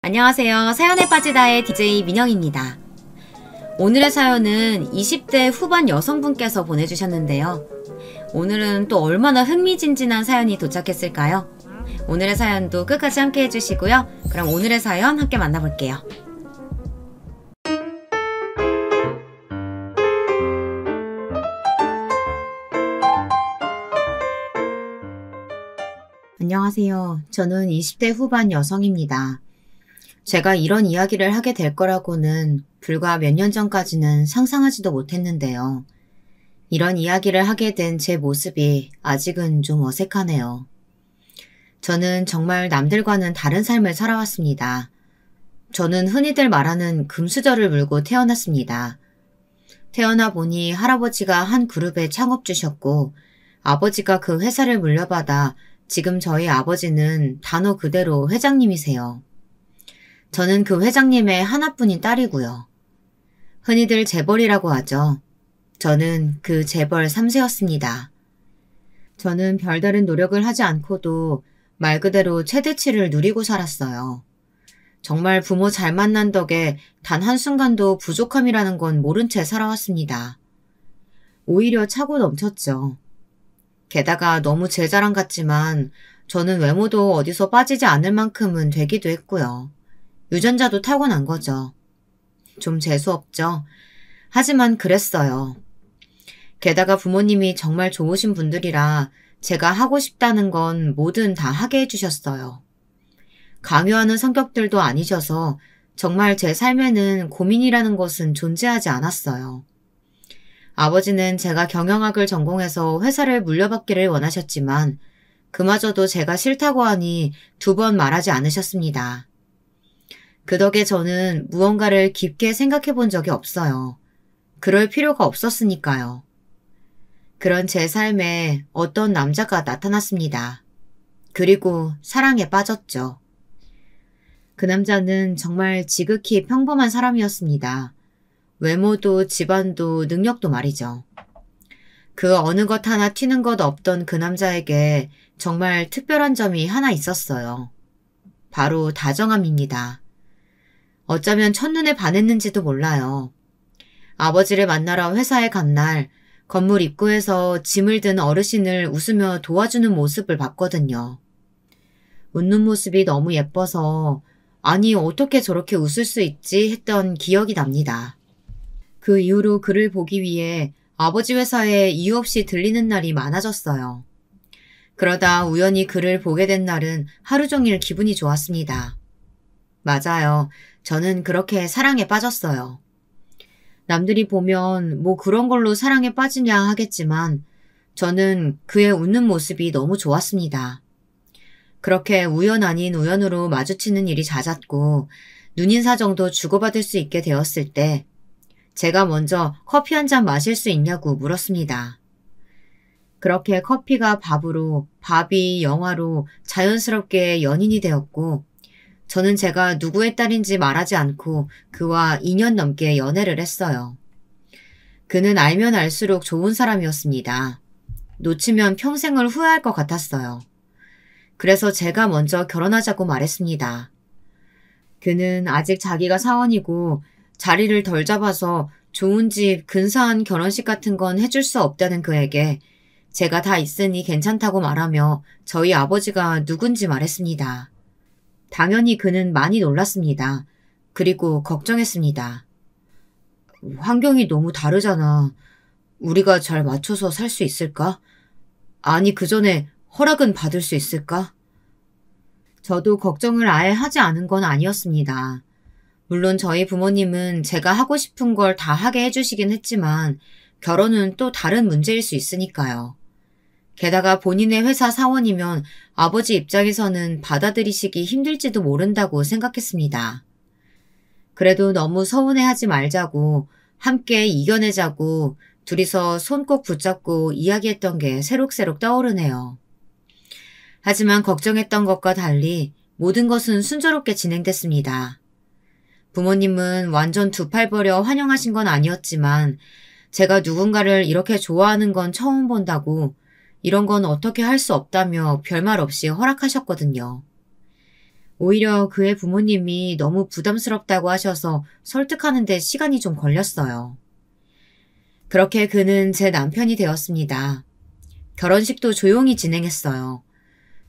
안녕하세요. 사연에 빠지다의 DJ 민영입니다. 오늘의 사연은 20대 후반 여성분께서 보내주셨는데요. 오늘은 또 얼마나 흥미진진한 사연이 도착했을까요? 오늘의 사연도 끝까지 함께 해주시고요. 그럼 오늘의 사연 함께 만나볼게요. 안녕하세요. 저는 20대 후반 여성입니다. 제가 이런 이야기를 하게 될 거라고는 불과 몇 년 전까지는 상상하지도 못했는데요. 이런 이야기를 하게 된 제 모습이 아직은 좀 어색하네요. 저는 정말 남들과는 다른 삶을 살아왔습니다. 저는 흔히들 말하는 금수저를 물고 태어났습니다. 태어나 보니 할아버지가 한 그룹의 창업주셨고 아버지가 그 회사를 물려받아 지금 저희 아버지는 단어 그대로 회장님이세요. 저는 그 회장님의 하나뿐인 딸이고요. 흔히들 재벌이라고 하죠. 저는 그 재벌 3세였습니다. 저는 별다른 노력을 하지 않고도 말 그대로 최대치를 누리고 살았어요. 정말 부모 잘 만난 덕에 단 한순간도 부족함이라는 건 모른 채 살아왔습니다. 오히려 차고 넘쳤죠. 게다가 너무 제 자랑 같지만 저는 외모도 어디서 빠지지 않을 만큼은 되기도 했고요. 유전자도 타고난 거죠. 좀 재수없죠. 하지만 그랬어요. 게다가 부모님이 정말 좋으신 분들이라 제가 하고 싶다는 건 뭐든 다 하게 해주셨어요. 강요하는 성격들도 아니셔서 정말 제 삶에는 고민이라는 것은 존재하지 않았어요. 아버지는 제가 경영학을 전공해서 회사를 물려받기를 원하셨지만 그마저도 제가 싫다고 하니 2번 말하지 않으셨습니다. 그 덕에 저는 무언가를 깊게 생각해 본 적이 없어요. 그럴 필요가 없었으니까요. 그런 제 삶에 어떤 남자가 나타났습니다. 그리고 사랑에 빠졌죠. 그 남자는 정말 지극히 평범한 사람이었습니다. 외모도 집안도 능력도 말이죠. 그 어느 것 하나 튀는 것 없던 그 남자에게 정말 특별한 점이 하나 있었어요. 바로 다정함입니다. 어쩌면 첫눈에 반했는지도 몰라요. 아버지를 만나러 회사에 간 날 건물 입구에서 짐을 든 어르신을 웃으며 도와주는 모습을 봤거든요. 웃는 모습이 너무 예뻐서 아니 어떻게 저렇게 웃을 수 있지 했던 기억이 납니다. 그 이후로 그를 보기 위해 아버지 회사에 이유 없이 들리는 날이 많아졌어요. 그러다 우연히 그를 보게 된 날은 하루 종일 기분이 좋았습니다. 맞아요. 저는 그렇게 사랑에 빠졌어요. 남들이 보면 뭐 그런 걸로 사랑에 빠지냐 하겠지만 저는 그의 웃는 모습이 너무 좋았습니다. 그렇게 우연 아닌 우연으로 마주치는 일이 잦았고 눈인사 정도 주고받을 수 있게 되었을 때 제가 먼저 커피 한 잔 마실 수 있냐고 물었습니다. 그렇게 커피가 밥으로, 밥이 영화로 자연스럽게 연인이 되었고 저는 제가 누구의 딸인지 말하지 않고 그와 2년 넘게 연애를 했어요. 그는 알면 알수록 좋은 사람이었습니다. 놓치면 평생을 후회할 것 같았어요. 그래서 제가 먼저 결혼하자고 말했습니다. 그는 아직 자기가 사원이고 자리를 덜 잡아서 좋은 집, 근사한 결혼식 같은 건 해줄 수 없다는 그에게 제가 다 있으니 괜찮다고 말하며 저희 아버지가 누군지 말했습니다. 당연히 그는 많이 놀랐습니다. 그리고 걱정했습니다. 환경이 너무 다르잖아. 우리가 잘 맞춰서 살 수 있을까? 아니 그 전에 허락은 받을 수 있을까? 저도 걱정을 아예 하지 않은 건 아니었습니다. 물론 저희 부모님은 제가 하고 싶은 걸 다 하게 해주시긴 했지만 결혼은 또 다른 문제일 수 있으니까요. 게다가 본인의 회사 사원이면 아버지 입장에서는 받아들이시기 힘들지도 모른다고 생각했습니다. 그래도 너무 서운해하지 말자고 함께 이겨내자고 둘이서 손 꼭 붙잡고 이야기했던 게 새록새록 떠오르네요. 하지만 걱정했던 것과 달리 모든 것은 순조롭게 진행됐습니다. 부모님은 완전 두 팔 벌여 환영하신 건 아니었지만 제가 누군가를 이렇게 좋아하는 건 처음 본다고 이런 건 어떻게 할 수 없다며 별말 없이 허락하셨거든요. 오히려 그의 부모님이 너무 부담스럽다고 하셔서 설득하는 데 시간이 좀 걸렸어요. 그렇게 그는 제 남편이 되었습니다. 결혼식도 조용히 진행했어요.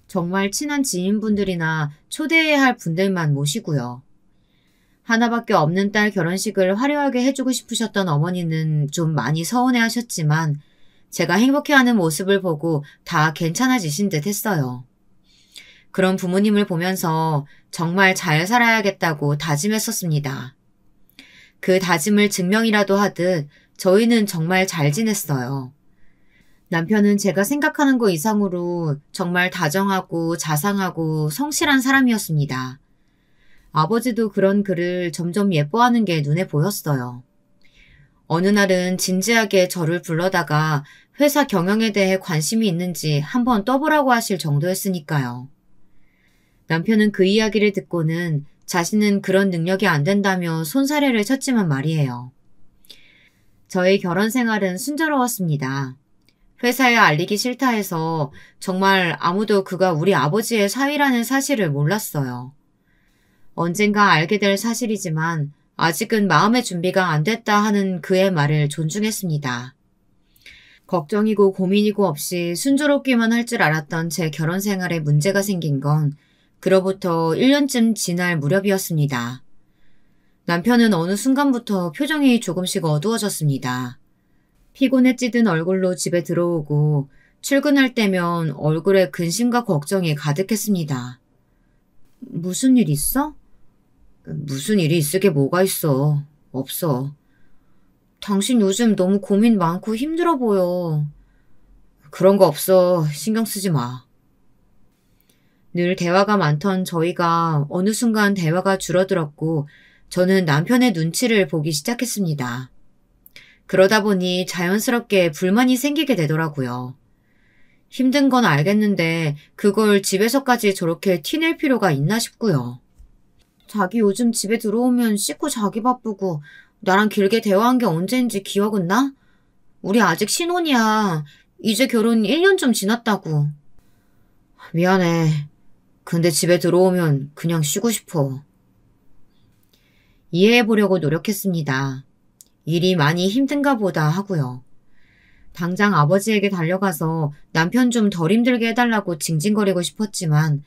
정말 친한 지인분들이나 초대해야 할 분들만 모시고요. 하나밖에 없는 딸 결혼식을 화려하게 해주고 싶으셨던 어머니는 좀 많이 서운해 하셨지만 제가 행복해하는 모습을 보고 다 괜찮아지신 듯 했어요. 그런 부모님을 보면서 정말 잘 살아야겠다고 다짐했었습니다. 그 다짐을 증명이라도 하듯 저희는 정말 잘 지냈어요. 남편은 제가 생각하는 것 이상으로 정말 다정하고 자상하고 성실한 사람이었습니다. 아버지도 그런 그를 점점 예뻐하는 게 눈에 보였어요. 어느 날은 진지하게 저를 불러다가 회사 경영에 대해 관심이 있는지 한번 떠보라고 하실 정도였으니까요. 남편은 그 이야기를 듣고는 자신은 그런 능력이 안 된다며 손사래를 쳤지만 말이에요. 저의 결혼 생활은 순조로웠습니다. 회사에 알리기 싫다 해서 정말 아무도 그가 우리 아버지의 사위라는 사실을 몰랐어요. 언젠가 알게 될 사실이지만 아직은 마음의 준비가 안 됐다 하는 그의 말을 존중했습니다. 걱정이고 고민이고 없이 순조롭기만 할 줄 알았던 제 결혼 생활에 문제가 생긴 건 그로부터 1년쯤 지날 무렵이었습니다. 남편은 어느 순간부터 표정이 조금씩 어두워졌습니다. 피곤에 찌든 얼굴로 집에 들어오고 출근할 때면 얼굴에 근심과 걱정이 가득했습니다. 무슨 일 있어? 무슨 일이 있을 게 뭐가 있어. 없어. 당신 요즘 너무 고민 많고 힘들어 보여. 그런 거 없어. 신경 쓰지 마. 늘 대화가 많던 저희가 어느 순간 대화가 줄어들었고 저는 남편의 눈치를 보기 시작했습니다. 그러다 보니 자연스럽게 불만이 생기게 되더라고요. 힘든 건 알겠는데 그걸 집에서까지 저렇게 티낼 필요가 있나 싶고요. 자기 요즘 집에 들어오면 씻고 자기 바쁘고 나랑 길게 대화한 게 언제인지 기억은 나? 우리 아직 신혼이야. 이제 결혼 1년 좀 지났다고. 미안해. 근데 집에 들어오면 그냥 쉬고 싶어. 이해해보려고 노력했습니다. 일이 많이 힘든가 보다 하고요. 당장 아버지에게 달려가서 남편 좀 덜 힘들게 해달라고 징징거리고 싶었지만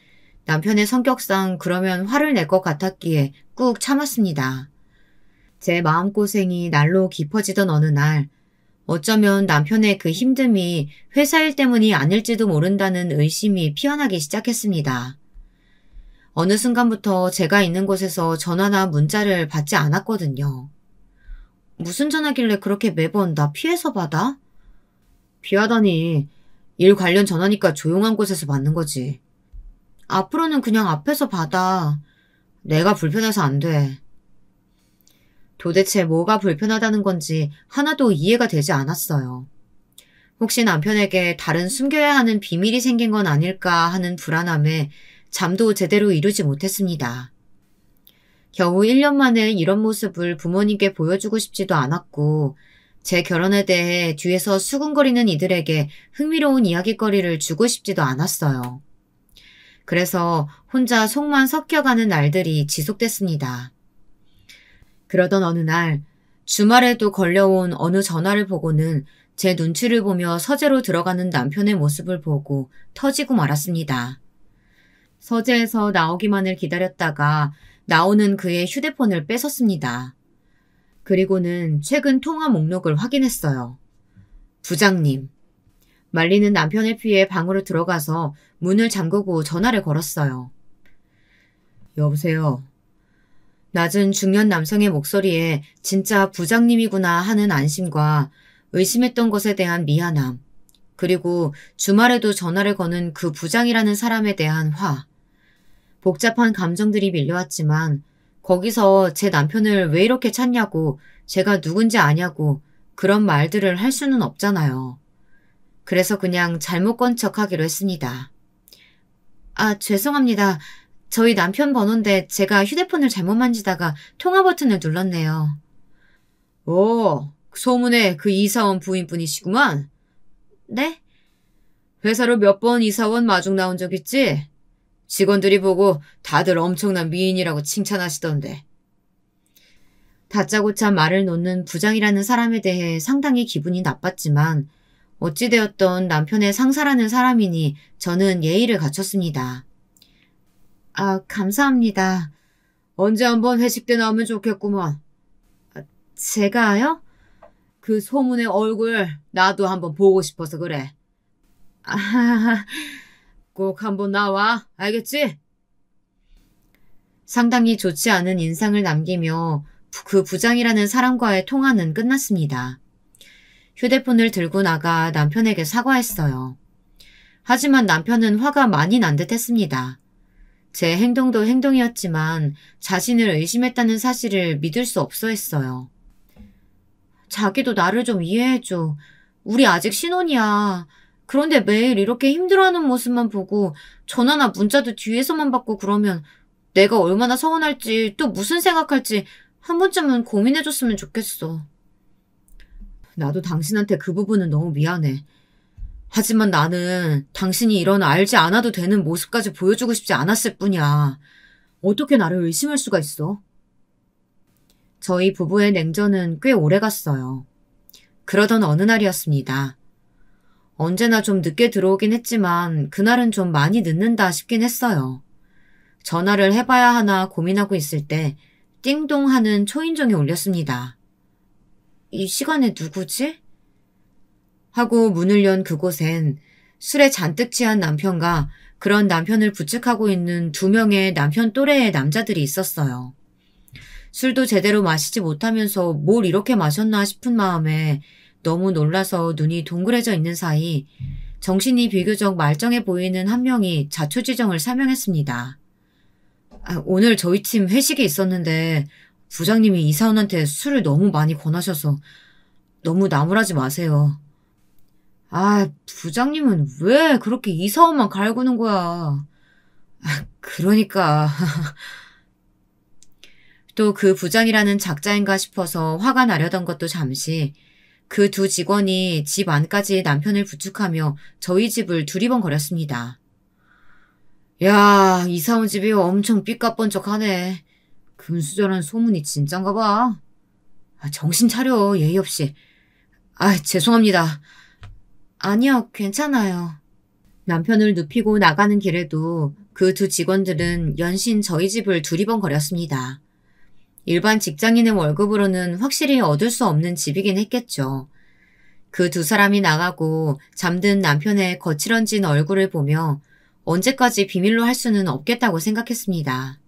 남편의 성격상 그러면 화를 낼 것 같았기에 꾹 참았습니다. 제 마음고생이 날로 깊어지던 어느 날 어쩌면 남편의 그 힘듦이 회사 일 때문이 아닐지도 모른다는 의심이 피어나기 시작했습니다. 어느 순간부터 제가 있는 곳에서 전화나 문자를 받지 않았거든요. 무슨 전화길래 그렇게 매번 나 피해서 받아? 피하다니 일 관련 전화니까 조용한 곳에서 받는 거지. 앞으로는 그냥 앞에서 받아. 내가 불편해서 안 돼. 도대체 뭐가 불편하다는 건지 하나도 이해가 되지 않았어요. 혹시 남편에게 다른 숨겨야 하는 비밀이 생긴 건 아닐까 하는 불안함에 잠도 제대로 이루지 못했습니다. 겨우 1년 만에 이런 모습을 부모님께 보여주고 싶지도 않았고 제 결혼에 대해 뒤에서 수군거리는 이들에게 흥미로운 이야깃거리를 주고 싶지도 않았어요. 그래서 혼자 속만 섞여가는 날들이 지속됐습니다. 그러던 어느 날 주말에도 걸려온 어느 전화를 보고는 제 눈치를 보며 서재로 들어가는 남편의 모습을 보고 터지고 말았습니다. 서재에서 나오기만을 기다렸다가 나오는 그의 휴대폰을 뺏었습니다. 그리고는 최근 통화 목록을 확인했어요. 부장님. 말리는 남편을 피해 방으로 들어가서 문을 잠그고 전화를 걸었어요. 여보세요. 낮은 중년 남성의 목소리에 진짜 부장님이구나 하는 안심과 의심했던 것에 대한 미안함, 그리고 주말에도 전화를 거는 그 부장이라는 사람에 대한 화. 복잡한 감정들이 밀려왔지만 거기서 제 남편을 왜 이렇게 찾냐고 제가 누군지 아냐고 그런 말들을 할 수는 없잖아요. 그래서 그냥 잘못 건 척하기로 했습니다. 아, 죄송합니다. 저희 남편 번호인데 제가 휴대폰을 잘못 만지다가 통화 버튼을 눌렀네요. 오, 소문에 그 이사원 부인분이시구만. 네? 회사로 몇 번 이사원 마중 나온 적 있지? 직원들이 보고 다들 엄청난 미인이라고 칭찬하시던데. 다짜고짜 말을 놓는 부장이라는 사람에 대해 상당히 기분이 나빴지만 어찌되었던 남편의 상사라는 사람이니 저는 예의를 갖췄습니다. 아, 감사합니다. 언제 한번 회식 때 나오면 좋겠구먼. 제가요? 그 소문의 얼굴 나도 한번 보고 싶어서 그래. 아, 꼭 한번 나와. 알겠지? 상당히 좋지 않은 인상을 남기며 그 부장이라는 사람과의 통화는 끝났습니다. 휴대폰을 들고 나가 남편에게 사과했어요. 하지만 남편은 화가 많이 난 듯 했습니다. 제 행동도 행동이었지만 자신을 의심했다는 사실을 믿을 수 없어 했어요. 자기도 나를 좀 이해해줘. 우리 아직 신혼이야. 그런데 매일 이렇게 힘들어하는 모습만 보고 전화나 문자도 뒤에서만 받고 그러면 내가 얼마나 서운할지 또 무슨 생각할지 한 번쯤은 고민해줬으면 좋겠어. 나도 당신한테 그 부분은 너무 미안해. 하지만 나는 당신이 이런 알지 않아도 되는 모습까지 보여주고 싶지 않았을 뿐이야. 어떻게 나를 의심할 수가 있어? 저희 부부의 냉전은 꽤 오래 갔어요. 그러던 어느 날이었습니다. 언제나 좀 늦게 들어오긴 했지만 그날은 좀 많이 늦는다 싶긴 했어요. 전화를 해봐야 하나 고민하고 있을 때 띵동 하는 초인종이 울렸습니다. 이 시간에 누구지? 하고 문을 연 그곳엔 술에 잔뜩 취한 남편과 그런 남편을 부축하고 있는 2명의 남편 또래의 남자들이 있었어요. 술도 제대로 마시지 못하면서 뭘 이렇게 마셨나 싶은 마음에 너무 놀라서 눈이 동그래져 있는 사이 정신이 비교적 말쩡해 보이는 한 명이 자초지정을 설명했습니다. 오늘 저희 팀 회식이 있었는데 부장님이 이사원한테 술을 너무 많이 권하셔서 너무 나무라지 마세요. 부장님은 왜 그렇게 이사원만 갈구는 거야. 그러니까. 또 그 부장이라는 작자인가 싶어서 화가 나려던 것도 잠시 그 2 직원이 집 안까지 남편을 부축하며 저희 집을 두리번거렸습니다. 야, 이사원 집이 엄청 삐까뻔쩍하네. 금수저라는 소문이 진짠가 봐. 정신 차려, 예의 없이. 죄송합니다. 아니요, 괜찮아요. 남편을 눕히고 나가는 길에도 그 2 직원들은 연신 저희 집을 두리번거렸습니다. 일반 직장인의 월급으로는 확실히 얻을 수 없는 집이긴 했겠죠. 그 2 사람이 나가고 잠든 남편의 거칠어진 얼굴을 보며 언제까지 비밀로 할 수는 없겠다고 생각했습니다.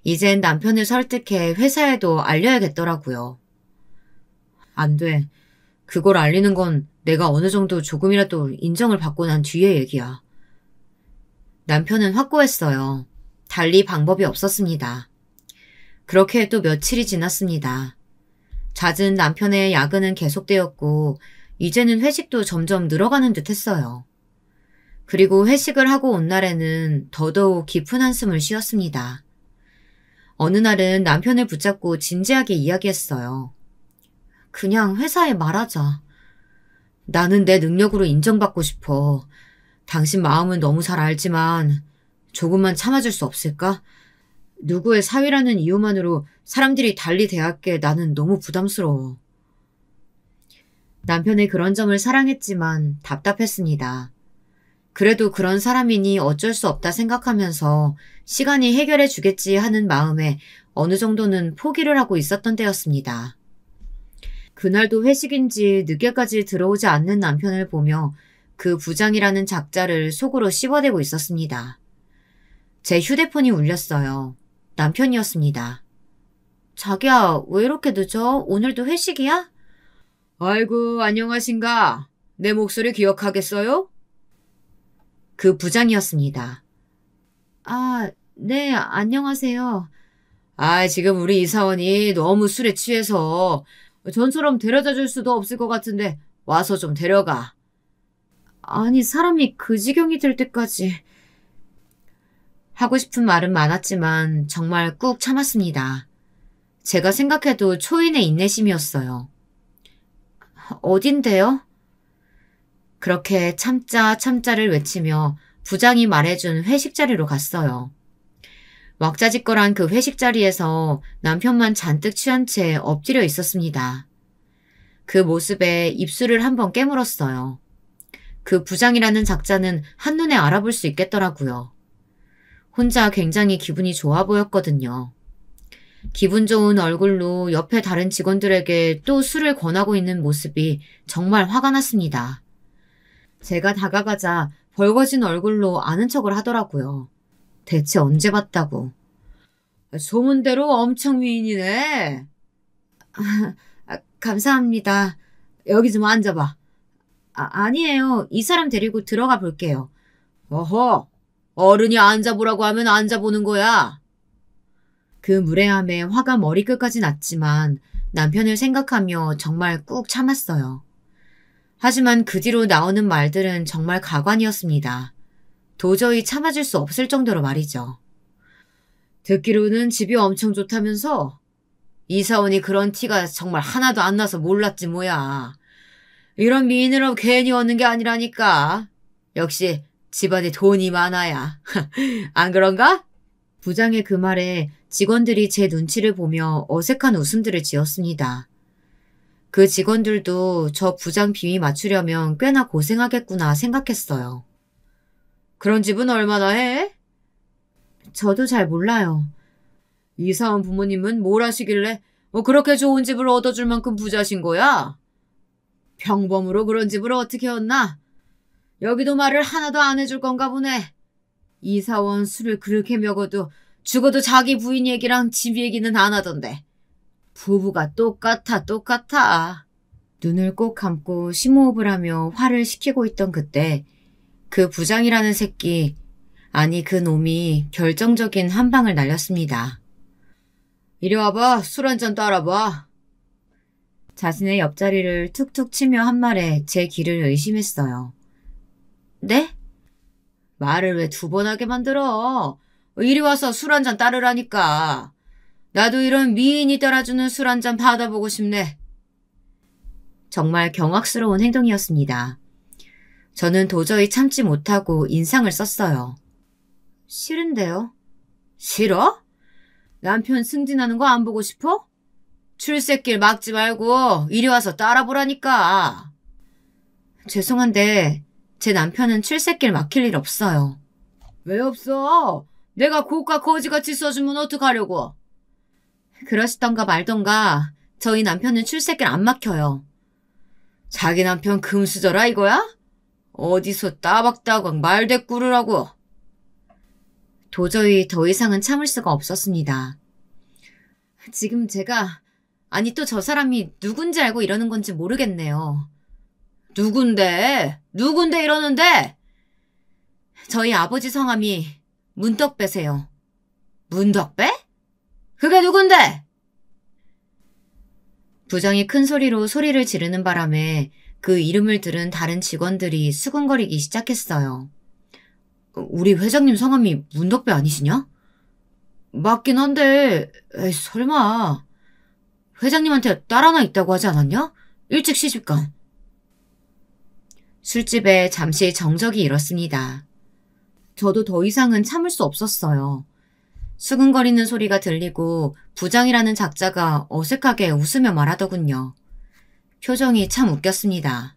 이젠 남편을 설득해 회사에도 알려야겠더라고요. 안 돼. 그걸 알리는 건 내가 어느 정도 조금이라도 인정을 받고 난 뒤의 얘기야. 남편은 확고했어요. 달리 방법이 없었습니다. 그렇게 또 며칠이 지났습니다. 잦은 남편의 야근은 계속되었고 이제는 회식도 점점 늘어가는 듯 했어요. 그리고 회식을 하고 온 날에는 더더욱 깊은 한숨을 쉬었습니다. 어느 날은 남편을 붙잡고 진지하게 이야기했어요. 그냥 회사에 말하자. 나는 내 능력으로 인정받고 싶어. 당신 마음은 너무 잘 알지만 조금만 참아줄 수 없을까? 누구의 사위라는 이유만으로 사람들이 달리 대할게 나는 너무 부담스러워. 남편의 그런 점을 사랑했지만 답답했습니다. 그래도 그런 사람이니 어쩔 수 없다 생각하면서 시간이 해결해 주겠지 하는 마음에 어느 정도는 포기를 하고 있었던 때였습니다. 그날도 회식인지 늦게까지 들어오지 않는 남편을 보며 그 부장이라는 작자를 속으로 씹어대고 있었습니다. 제 휴대폰이 울렸어요. 남편이었습니다. 자기야, 왜 이렇게 늦어? 오늘도 회식이야? 아이고, 안녕하신가? 내 목소리 기억하겠어요? 그 부장이었습니다. 네, 안녕하세요. 지금 우리 이사원이 너무 술에 취해서 전처럼 데려다 줄 수도 없을 것 같은데 와서 좀 데려가. 아니, 사람이 그 지경이 될 때까지. 하고 싶은 말은 많았지만 정말 꾹 참았습니다. 제가 생각해도 초인의 인내심이었어요. 어딘데요? 그렇게 참자를 외치며 부장이 말해준 회식 자리로 갔어요. 왁자지껄한 그 회식 자리에서 남편만 잔뜩 취한 채 엎드려 있었습니다. 그 모습에 입술을 한번 깨물었어요. 그 부장이라는 작자는 한눈에 알아볼 수 있겠더라고요. 혼자 굉장히 기분이 좋아 보였거든요. 기분 좋은 얼굴로 옆에 다른 직원들에게 또 술을 권하고 있는 모습이 정말 화가 났습니다. 제가 다가가자 벌거진 얼굴로 아는 척을 하더라고요. 대체 언제 봤다고. 소문대로 엄청 미인이네. 감사합니다. 여기 좀 앉아봐. 아니에요. 이 사람 데리고 들어가 볼게요. 어허, 어른이 앉아보라고 하면 앉아보는 거야. 그 무례함에 화가 머리끝까지 났지만 남편을 생각하며 정말 꾹 참았어요. 하지만 그 뒤로 나오는 말들은 정말 가관이었습니다. 도저히 참아줄 수 없을 정도로 말이죠. 듣기로는 집이 엄청 좋다면서? 이사원이 그런 티가 정말 하나도 안 나서 몰랐지 뭐야. 이런 미인으로 괜히 얻는 게 아니라니까. 역시 집안에 돈이 많아야. 안 그런가? 부장의 그 말에 직원들이 제 눈치를 보며 어색한 웃음들을 지었습니다. 그 직원들도 저 부장 비위 맞추려면 꽤나 고생하겠구나 생각했어요. 그런 집은 얼마나 해? 저도 잘 몰라요. 이사원 부모님은 뭘 하시길래 그렇게 좋은 집을 얻어줄 만큼 부자신 거야? 평범으로 그런 집을 어떻게 얻나? 여기도 말을 하나도 안 해줄 건가 보네. 이사원 술을 그렇게 먹어도 죽어도 자기 부인 얘기랑 집 얘기는 안 하던데. 부부가 똑같아. 눈을 꼭 감고 심호흡을 하며 화를 식히고 있던 그때 그 부장이라는 새끼, 아니 그 놈이 결정적인 한 방을 날렸습니다. 이리 와봐. 술 한잔 따라봐. 자신의 옆자리를 툭툭 치며 한 말에 제 귀를 의심했어요. 네? 말을 왜 두 번 하게 만들어? 이리 와서 술 한잔 따르라니까. 나도 이런 미인이 따라주는 술 한잔 받아보고 싶네. 정말 경악스러운 행동이었습니다. 저는 도저히 참지 못하고 인상을 썼어요. 싫은데요? 싫어? 남편 승진하는 거 안 보고 싶어? 출세길 막지 말고 이리 와서 따라보라니까. 죄송한데 제 남편은 출세길 막힐 일 없어요. 왜 없어? 내가 고가 거지같이 써주면 어떡하려고. 그러시던가 말던가 저희 남편은 출세길 안 막혀요. 자기 남편 금수저라 이거야? 어디서 따박따박 말대꾸르라고. 도저히 더 이상은 참을 수가 없었습니다. 지금 제가, 아니 또 저 사람이 누군지 알고 이러는 건지 모르겠네요. 누군데 이러는데? 저희 아버지 성함이 문덕배세요. 문덕배? 그게 누군데? 부장이 큰 소리로 소리를 지르는 바람에 그 이름을 들은 다른 직원들이 수근거리기 시작했어요. 우리 회장님 성함이 문덕배 아니시냐? 맞긴 한데 에이, 설마. 회장님한테 딸 하나 있다고 하지 않았냐? 일찍 시집간. 술집에 잠시 정적이 일었습니다. 저도 더 이상은 참을 수 없었어요. 수근거리는 소리가 들리고 부장이라는 작자가 어색하게 웃으며 말하더군요. 표정이 참 웃겼습니다.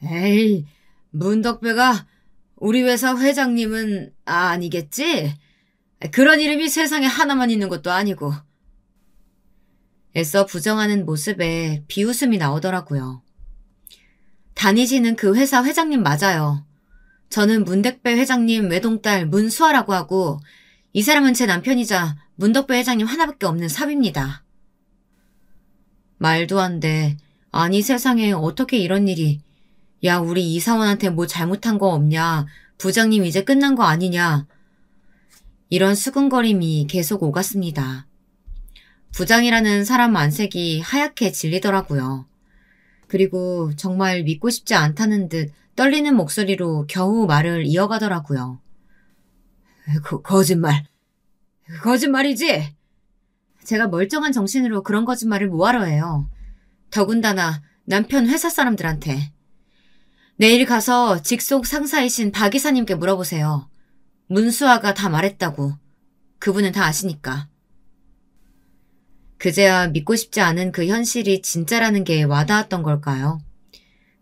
에이, 문덕배가 우리 회사 회장님은 아니겠지? 그런 이름이 세상에 하나만 있는 것도 아니고. 애써 부정하는 모습에 비웃음이 나오더라고요. 다니시는 그 회사 회장님 맞아요. 저는 문덕배 회장님 외동딸 문수아라고 하고 이 사람은 제 남편이자 문덕배 회장님 하나밖에 없는 사위입니다. 말도 안 돼. 아니 세상에 어떻게 이런 일이. 야 우리 이사원한테 뭐 잘못한 거 없냐. 부장님 이제 끝난 거 아니냐. 이런 수근거림이 계속 오갔습니다. 부장이라는 사람 안색이 하얗게 질리더라고요. 그리고 정말 믿고 싶지 않다는 듯 떨리는 목소리로 겨우 말을 이어가더라고요. 거짓말. 거짓말이지? 제가 멀쩡한 정신으로 그런 거짓말을 뭐하러 해요. 더군다나 남편 회사 사람들한테. 내일 가서 직속 상사이신 박 이사님께 물어보세요. 문수아가 다 말했다고. 그분은 다 아시니까. 그제야 믿고 싶지 않은 그 현실이 진짜라는 게 와닿았던 걸까요?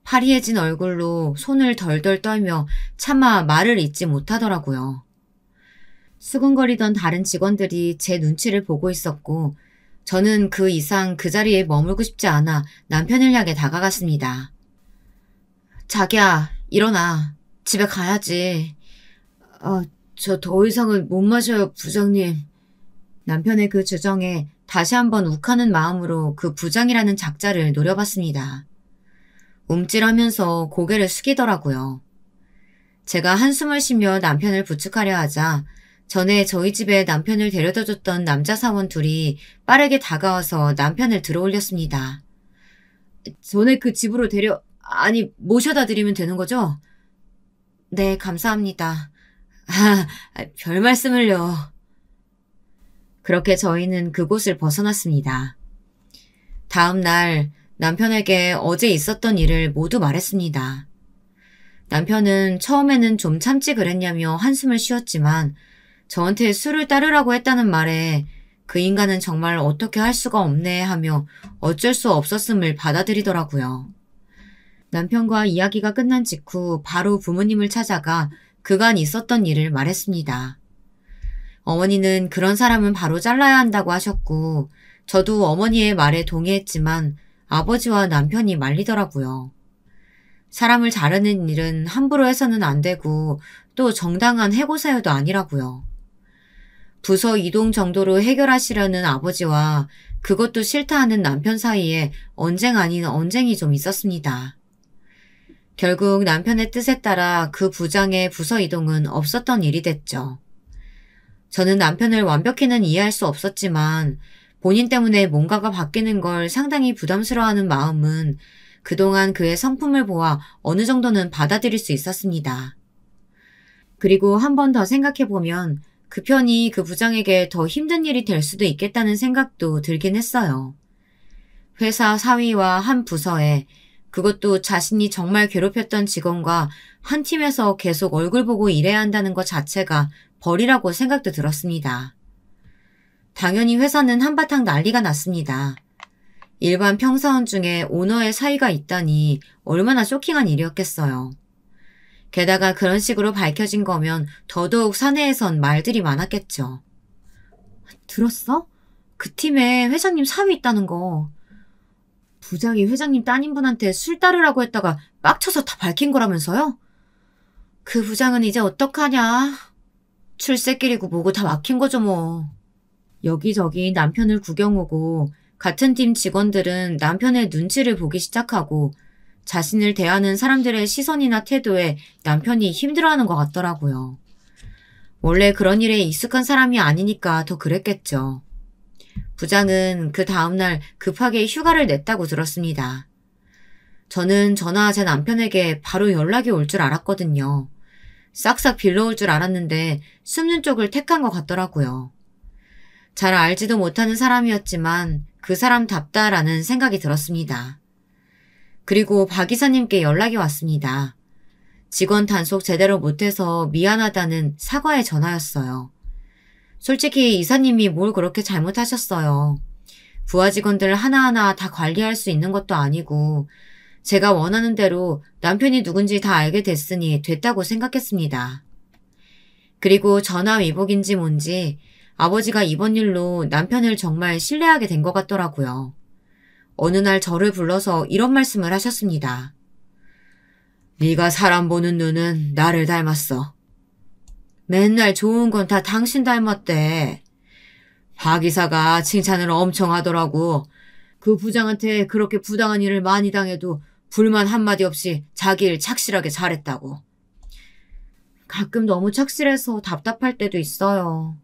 파리해진 얼굴로 손을 덜덜 떨며 차마 말을 잇지 못하더라고요. 수군거리던 다른 직원들이 제 눈치를 보고 있었고 저는 그 이상 그 자리에 머물고 싶지 않아 남편을 향해 다가갔습니다. 자기야, 일어나. 집에 가야지. 저 더 이상은 못 마셔요, 부장님. 남편의 그 주정에 다시 한번 욱하는 마음으로 그 부장이라는 작자를 노려봤습니다. 움찔하면서 고개를 숙이더라고요. 제가 한숨을 쉬며 남편을 부축하려 하자 전에 저희 집에 남편을 데려다줬던 남자 사원 둘이 빠르게 다가와서 남편을 들어올렸습니다. 전에 그 집으로 모셔다 드리면 되는 거죠? 네, 감사합니다. 별 말씀을요. 그렇게 저희는 그곳을 벗어났습니다. 다음 날 남편에게 어제 있었던 일을 모두 말했습니다. 남편은 처음에는 좀 참지 그랬냐며 한숨을 쉬었지만 저한테 술을 따르라고 했다는 말에 그 인간은 정말 어떻게 할 수가 없네 하며 어쩔 수 없었음을 받아들이더라고요. 남편과 이야기가 끝난 직후 바로 부모님을 찾아가 그간 있었던 일을 말했습니다. 어머니는 그런 사람은 바로 잘라야 한다고 하셨고 저도 어머니의 말에 동의했지만 아버지와 남편이 말리더라고요. 사람을 자르는 일은 함부로 해서는 안 되고 또 정당한 해고 사유도 아니라고요. 부서 이동 정도로 해결하시려는 아버지와 그것도 싫다 하는 남편 사이에 언쟁 아닌 언쟁이 좀 있었습니다. 결국 남편의 뜻에 따라 그 부장의 부서 이동은 없었던 일이 됐죠. 저는 남편을 완벽히는 이해할 수 없었지만 본인 때문에 뭔가가 바뀌는 걸 상당히 부담스러워하는 마음은 그동안 그의 성품을 보아 어느 정도는 받아들일 수 있었습니다. 그리고 한 번 더 생각해보면 그 편이 그 부장에게 더 힘든 일이 될 수도 있겠다는 생각도 들긴 했어요. 회사 사위와 한 부서에 그것도 자신이 정말 괴롭혔던 직원과 한 팀에서 계속 얼굴 보고 일해야 한다는 것 자체가 벌이라고 생각도 들었습니다. 당연히 회사는 한바탕 난리가 났습니다. 일반 평사원 중에 오너의 사위가 있다니 얼마나 쇼킹한 일이었겠어요. 게다가 그런 식으로 밝혀진 거면 더더욱 사내에선 말들이 많았겠죠. 들었어? 그 팀에 회장님 사위 있다는 거. 부장이 회장님 따님분한테 술 따르라고 했다가 빡쳐서 다 밝힌 거라면서요? 그 부장은 이제 어떡하냐. 출세길이고 뭐고 다 막힌 거죠 뭐. 여기저기 남편을 구경 오고 같은 팀 직원들은 남편의 눈치를 보기 시작하고 자신을 대하는 사람들의 시선이나 태도에 남편이 힘들어하는 것 같더라고요. 원래 그런 일에 익숙한 사람이 아니니까 더 그랬겠죠. 부장은 그 다음날 급하게 휴가를 냈다고 들었습니다. 저는 저나 제 남편에게 바로 연락이 올 줄 알았거든요. 싹싹 빌려올 줄 알았는데 숨는 쪽을 택한 것 같더라고요. 잘 알지도 못하는 사람이었지만 그 사람답다라는 생각이 들었습니다. 그리고 박 이사님께 연락이 왔습니다. 직원 단속 제대로 못해서 미안하다는 사과의 전화였어요. 솔직히 이사님이 뭘 그렇게 잘못하셨어요. 부하 직원들 하나하나 다 관리할 수 있는 것도 아니고 제가 원하는 대로 남편이 누군지 다 알게 됐으니 됐다고 생각했습니다. 그리고 전화 위복인지 뭔지 아버지가 이번 일로 남편을 정말 신뢰하게 된 것 같더라고요. 어느 날 저를 불러서 이런 말씀을 하셨습니다. 네가 사람 보는 눈은 나를 닮았어. 맨날 좋은 건 다 당신 닮았대. 박 이사가 칭찬을 엄청 하더라고. 그 부장한테 그렇게 부당한 일을 많이 당해도 불만 한마디 없이 자기 일 착실하게 잘했다고. 가끔 너무 착실해서 답답할 때도 있어요.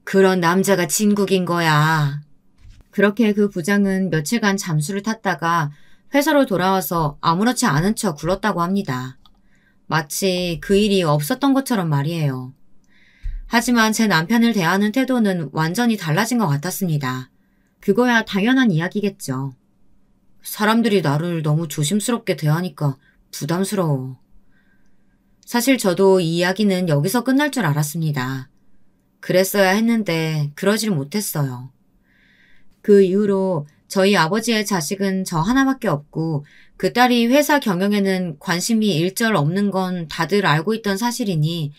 그런 남자가 진국인 거야. 그렇게 그 부장은 며칠간 잠수를 탔다가 회사로 돌아와서 아무렇지 않은 척 굴었다고 합니다. 마치 그 일이 없었던 것처럼 말이에요. 하지만 제 남편을 대하는 태도는 완전히 달라진 것 같았습니다. 그거야 당연한 이야기겠죠. 사람들이 나를 너무 조심스럽게 대하니까 부담스러워. 사실 저도 이 이야기는 여기서 끝날 줄 알았습니다. 그랬어야 했는데 그러질 못했어요. 그 이후로 저희 아버지의 자식은 저 하나밖에 없고 그 딸이 회사 경영에는 관심이 일절 없는 건 다들 알고 있던 사실이니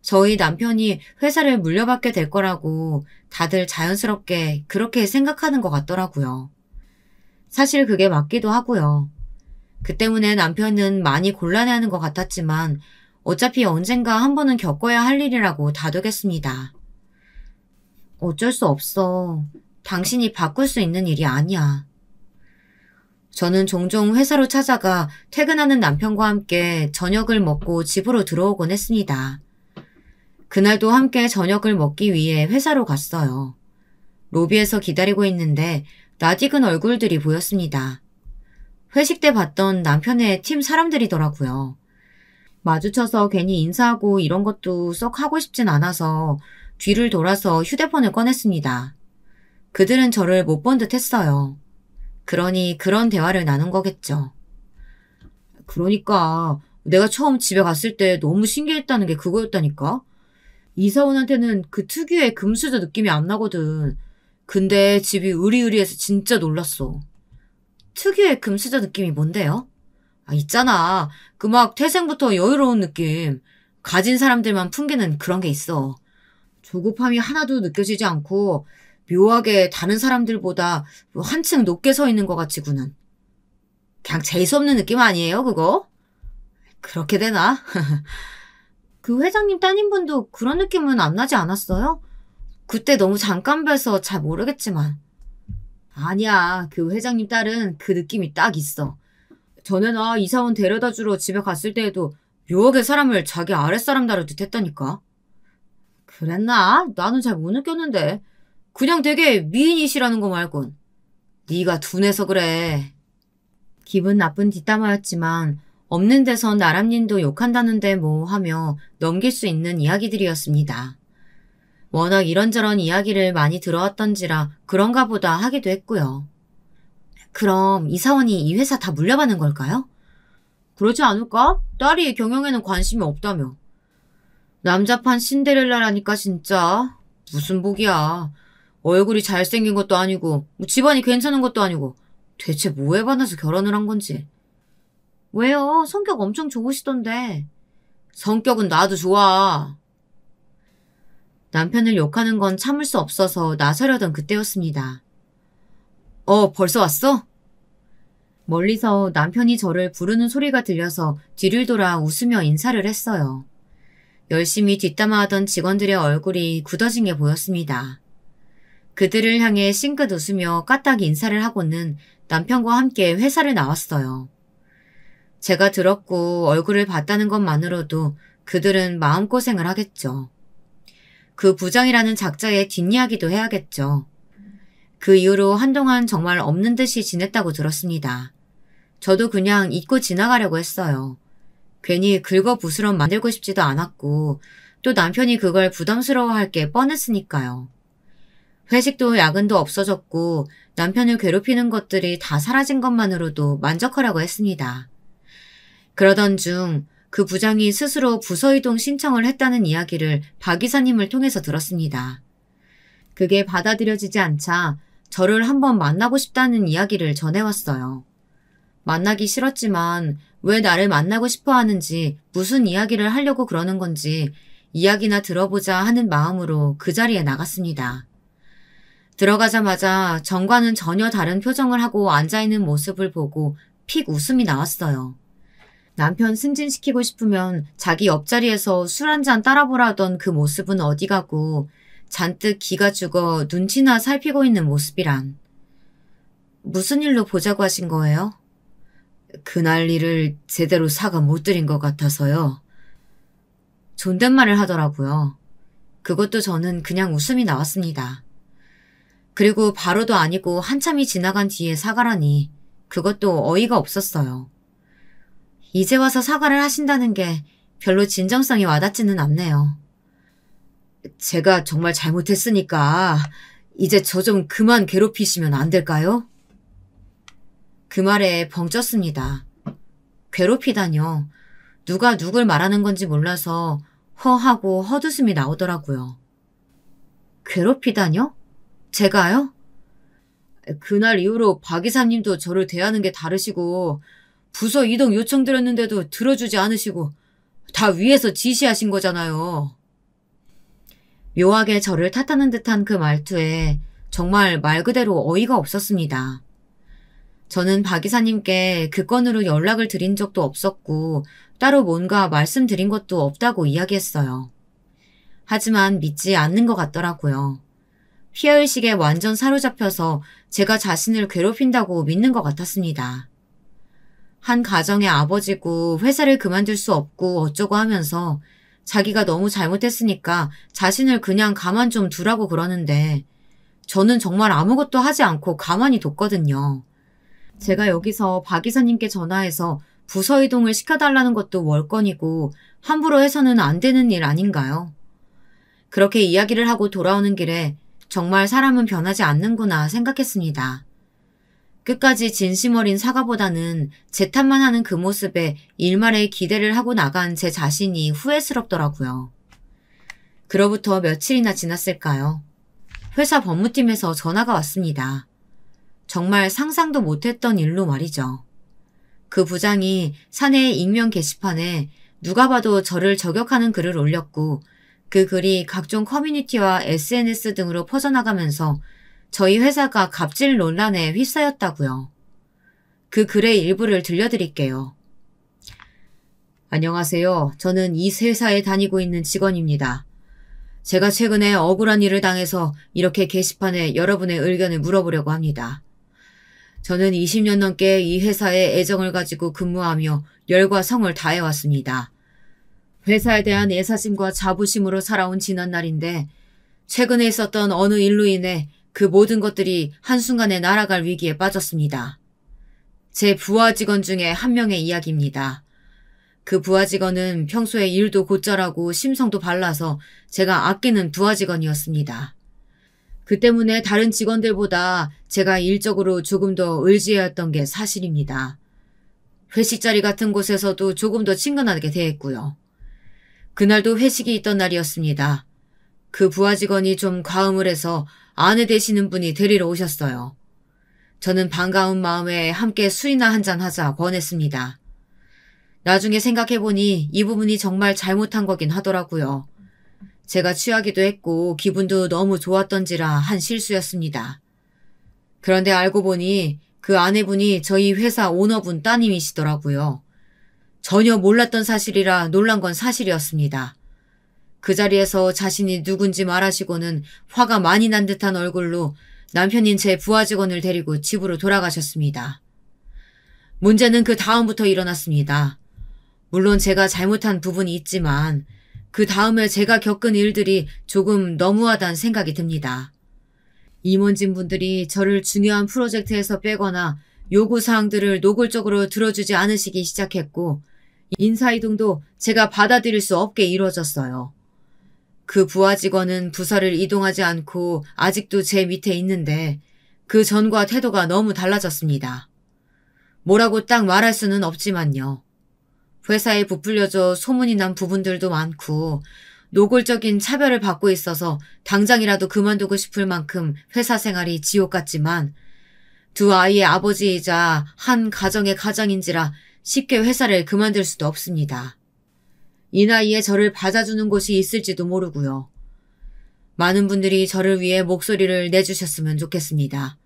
저희 남편이 회사를 물려받게 될 거라고 다들 자연스럽게 그렇게 생각하는 것 같더라고요. 사실 그게 맞기도 하고요. 그 때문에 남편은 많이 곤란해하는 것 같았지만 어차피 언젠가 한 번은 겪어야 할 일이라고 다독였습니다. 어쩔 수 없어. 당신이 바꿀 수 있는 일이 아니야. 저는 종종 회사로 찾아가 퇴근하는 남편과 함께 저녁을 먹고 집으로 들어오곤 했습니다. 그날도 함께 저녁을 먹기 위해 회사로 갔어요. 로비에서 기다리고 있는데 낯익은 얼굴들이 보였습니다. 회식 때 봤던 남편의 팀 사람들이더라고요. 마주쳐서 괜히 인사하고 이런 것도 썩 하고 싶진 않아서 뒤를 돌아서 휴대폰을 꺼냈습니다. 그들은 저를 못 본 듯 했어요. 그러니 그런 대화를 나눈 거겠죠. 그러니까 내가 처음 집에 갔을 때 너무 신기했다는 게 그거였다니까? 이사원한테는 그 특유의 금수저 느낌이 안 나거든. 근데 집이 으리으리해서 진짜 놀랐어. 특유의 금수저 느낌이 뭔데요? 있잖아. 그 막 태생부터 여유로운 느낌. 가진 사람들만 풍기는 그런 게 있어. 조급함이 하나도 느껴지지 않고 묘하게 다른 사람들보다 한층 높게 서 있는 것 같이 구는. 그냥 재수없는 느낌 아니에요, 그거? 그렇게 되나? 그 회장님 따님분도 그런 느낌은 안 나지 않았어요? 그때 너무 잠깐 뵈서 잘 모르겠지만. 아니야, 그 회장님 딸은 그 느낌이 딱 있어. 전에 나 이사원 데려다 주러 집에 갔을 때에도 묘하게 사람을 자기 아랫사람 다루듯 했다니까. 그랬나? 나는 잘 못 느꼈는데. 그냥 되게 미인이시라는 거 말곤. 네가 둔해서 그래. 기분 나쁜 뒷담화였지만 없는 데선 나람님도 욕한다는데 뭐 하며 넘길 수 있는 이야기들이었습니다. 워낙 이런저런 이야기를 많이 들어왔던지라 그런가 보다 하기도 했고요. 그럼 이사원이 이 회사 다 물려받는 걸까요? 그렇지 않을까? 딸이 경영에는 관심이 없다며. 남자판 신데렐라라니까 진짜. 무슨 복이야. 얼굴이 잘생긴 것도 아니고 뭐 집안이 괜찮은 것도 아니고 대체 뭐에 반해서 결혼을 한 건지. 왜요? 성격 엄청 좋으시던데. 성격은 나도 좋아. 남편을 욕하는 건 참을 수 없어서 나서려던 그때였습니다. 벌써 왔어? 멀리서 남편이 저를 부르는 소리가 들려서 뒤를 돌아 웃으며 인사를 했어요. 열심히 뒷담화하던 직원들의 얼굴이 굳어진 게 보였습니다. 그들을 향해 싱긋 웃으며 까딱 인사를 하고는 남편과 함께 회사를 나왔어요. 제가 들었고 얼굴을 봤다는 것만으로도 그들은 마음고생을 하겠죠. 그 부장이라는 작자의 뒷이야기도 해야겠죠. 그 이후로 한동안 정말 없는 듯이 지냈다고 들었습니다. 저도 그냥 잊고 지나가려고 했어요. 괜히 긁어부스럼 만들고 싶지도 않았고 또 남편이 그걸 부담스러워할 게 뻔했으니까요. 회식도 야근도 없어졌고 남편을 괴롭히는 것들이 다 사라진 것만으로도 만족하려고 했습니다. 그러던 중 그 부장이 스스로 부서이동 신청을 했다는 이야기를 박 이사님을 통해서 들었습니다. 그게 받아들여지지 않자 저를 한번 만나고 싶다는 이야기를 전해왔어요. 만나기 싫었지만 왜 나를 만나고 싶어 하는지 무슨 이야기를 하려고 그러는 건지 이야기나 들어보자 하는 마음으로 그 자리에 나갔습니다. 들어가자마자 전과는 전혀 다른 표정을 하고 앉아있는 모습을 보고 픽 웃음이 나왔어요. 남편 승진시키고 싶으면 자기 옆자리에서 술 한잔 따라보라던 그 모습은 어디 가고 잔뜩 기가 죽어 눈치나 살피고 있는 모습이란. 무슨 일로 보자고 하신 거예요? 그날 일을 제대로 사과 못 드린 것 같아서요. 존댓말을 하더라고요. 그것도 저는 그냥 웃음이 나왔습니다. 그리고 바로도 아니고 한참이 지나간 뒤에 사과라니 그것도 어이가 없었어요. 이제 와서 사과를 하신다는 게 별로 진정성이 와닿지는 않네요. 제가 정말 잘못했으니까 이제 저 좀 그만 괴롭히시면 안 될까요? 그 말에 벙쪘습니다. 괴롭히다뇨. 누가 누굴 말하는 건지 몰라서 허하고 헛웃음이 나오더라고요. 괴롭히다뇨? 제가요? 그날 이후로 박 이사님도 저를 대하는 게 다르시고 부서 이동 요청드렸는데도 들어주지 않으시고 다 위에서 지시하신 거잖아요. 묘하게 저를 탓하는 듯한 그 말투에 정말 말 그대로 어이가 없었습니다. 저는 박 이사님께 그 건으로 연락을 드린 적도 없었고 따로 뭔가 말씀드린 것도 없다고 이야기했어요. 하지만 믿지 않는 것 같더라고요. 피해의식에 완전 사로잡혀서 제가 자신을 괴롭힌다고 믿는 것 같았습니다. 한 가정의 아버지고 회사를 그만둘 수 없고 어쩌고 하면서 자기가 너무 잘못했으니까 자신을 그냥 가만 좀 두라고 그러는데 저는 정말 아무것도 하지 않고 가만히 뒀거든요. 제가 여기서 박 이사님께 전화해서 부서 이동을 시켜달라는 것도 월권이고 함부로 해서는 안 되는 일 아닌가요? 그렇게 이야기를 하고 돌아오는 길에 정말 사람은 변하지 않는구나 생각했습니다. 끝까지 진심 어린 사과보다는 제 탓만 하는 그 모습에 일말의 기대를 하고 나간 제 자신이 후회스럽더라고요. 그로부터 며칠이나 지났을까요? 회사 법무팀에서 전화가 왔습니다. 정말 상상도 못했던 일로 말이죠. 그 부장이 사내 익명 게시판에 누가 봐도 저를 저격하는 글을 올렸고 그 글이 각종 커뮤니티와 SNS 등으로 퍼져나가면서 저희 회사가 갑질 논란에 휩싸였다고요. 그 글의 일부를 들려드릴게요. 안녕하세요. 저는 이 회사에 다니고 있는 직원입니다. 제가 최근에 억울한 일을 당해서 이렇게 게시판에 여러분의 의견을 물어보려고 합니다. 저는 20년 넘게 이 회사에 애정을 가지고 근무하며 열과 성을 다해왔습니다. 회사에 대한 애사심과 자부심으로 살아온 지난날인데 최근에 있었던 어느 일로 인해 그 모든 것들이 한순간에 날아갈 위기에 빠졌습니다. 제 부하 직원 중에 한 명의 이야기입니다. 그 부하 직원은 평소에 일도 곧잘하고 심성도 발라서 제가 아끼는 부하 직원이었습니다. 그 때문에 다른 직원들보다 제가 일적으로 조금 더 의지해왔던 게 사실입니다. 회식 자리 같은 곳에서도 조금 더 친근하게 대했고요. 그날도 회식이 있던 날이었습니다. 그 부하 직원이 좀 과음을 해서 아내 되시는 분이 데리러 오셨어요. 저는 반가운 마음에 함께 술이나 한잔 하자 권했습니다. 나중에 생각해보니 이 부분이 정말 잘못한 거긴 하더라고요. 제가 취하기도 했고 기분도 너무 좋았던지라 한 실수였습니다. 그런데 알고 보니 그 아내분이 저희 회사 오너분 따님이시더라고요. 전혀 몰랐던 사실이라 놀란 건 사실이었습니다. 그 자리에서 자신이 누군지 말하시고는 화가 많이 난 듯한 얼굴로 남편인 제 부하 직원을 데리고 집으로 돌아가셨습니다. 문제는 그 다음부터 일어났습니다. 물론 제가 잘못한 부분이 있지만 그 다음에 제가 겪은 일들이 조금 너무하다는 생각이 듭니다. 임원진 분들이 저를 중요한 프로젝트에서 빼거나 요구사항들을 노골적으로 들어주지 않으시기 시작했고 인사이동도 제가 받아들일 수 없게 이루어졌어요. 그 부하 직원은 부서를 이동하지 않고 아직도 제 밑에 있는데 그 전과 태도가 너무 달라졌습니다. 뭐라고 딱 말할 수는 없지만요. 회사에 부풀려져 소문이 난 부분들도 많고 노골적인 차별을 받고 있어서 당장이라도 그만두고 싶을 만큼 회사 생활이 지옥 같지만 두 아이의 아버지이자 한 가정의 가장인지라 쉽게 회사를 그만둘 수도 없습니다. 이 나이에 저를 받아주는 곳이 있을지도 모르고요. 많은 분들이 저를 위해 목소리를 내주셨으면 좋겠습니다.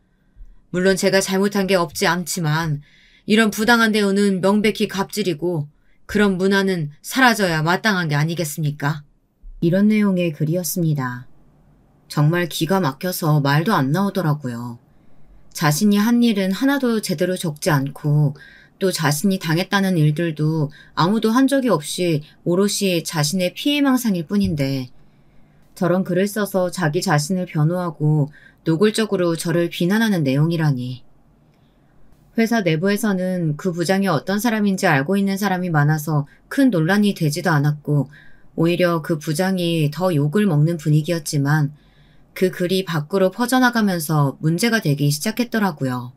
물론 제가 잘못한 게 없지 않지만 이런 부당한 대우는 명백히 갑질이고 그런 문화는 사라져야 마땅한 게 아니겠습니까? 이런 내용의 글이었습니다. 정말 기가 막혀서 말도 안 나오더라고요. 자신이 한 일은 하나도 제대로 적지 않고 또 자신이 당했다는 일들도 아무도 한 적이 없이 오롯이 자신의 피해망상일 뿐인데 저런 글을 써서 자기 자신을 변호하고 노골적으로 저를 비난하는 내용이라니. 회사 내부에서는 그 부장이 어떤 사람인지 알고 있는 사람이 많아서 큰 논란이 되지도 않았고 오히려 그 부장이 더 욕을 먹는 분위기였지만 그 글이 밖으로 퍼져나가면서 문제가 되기 시작했더라고요.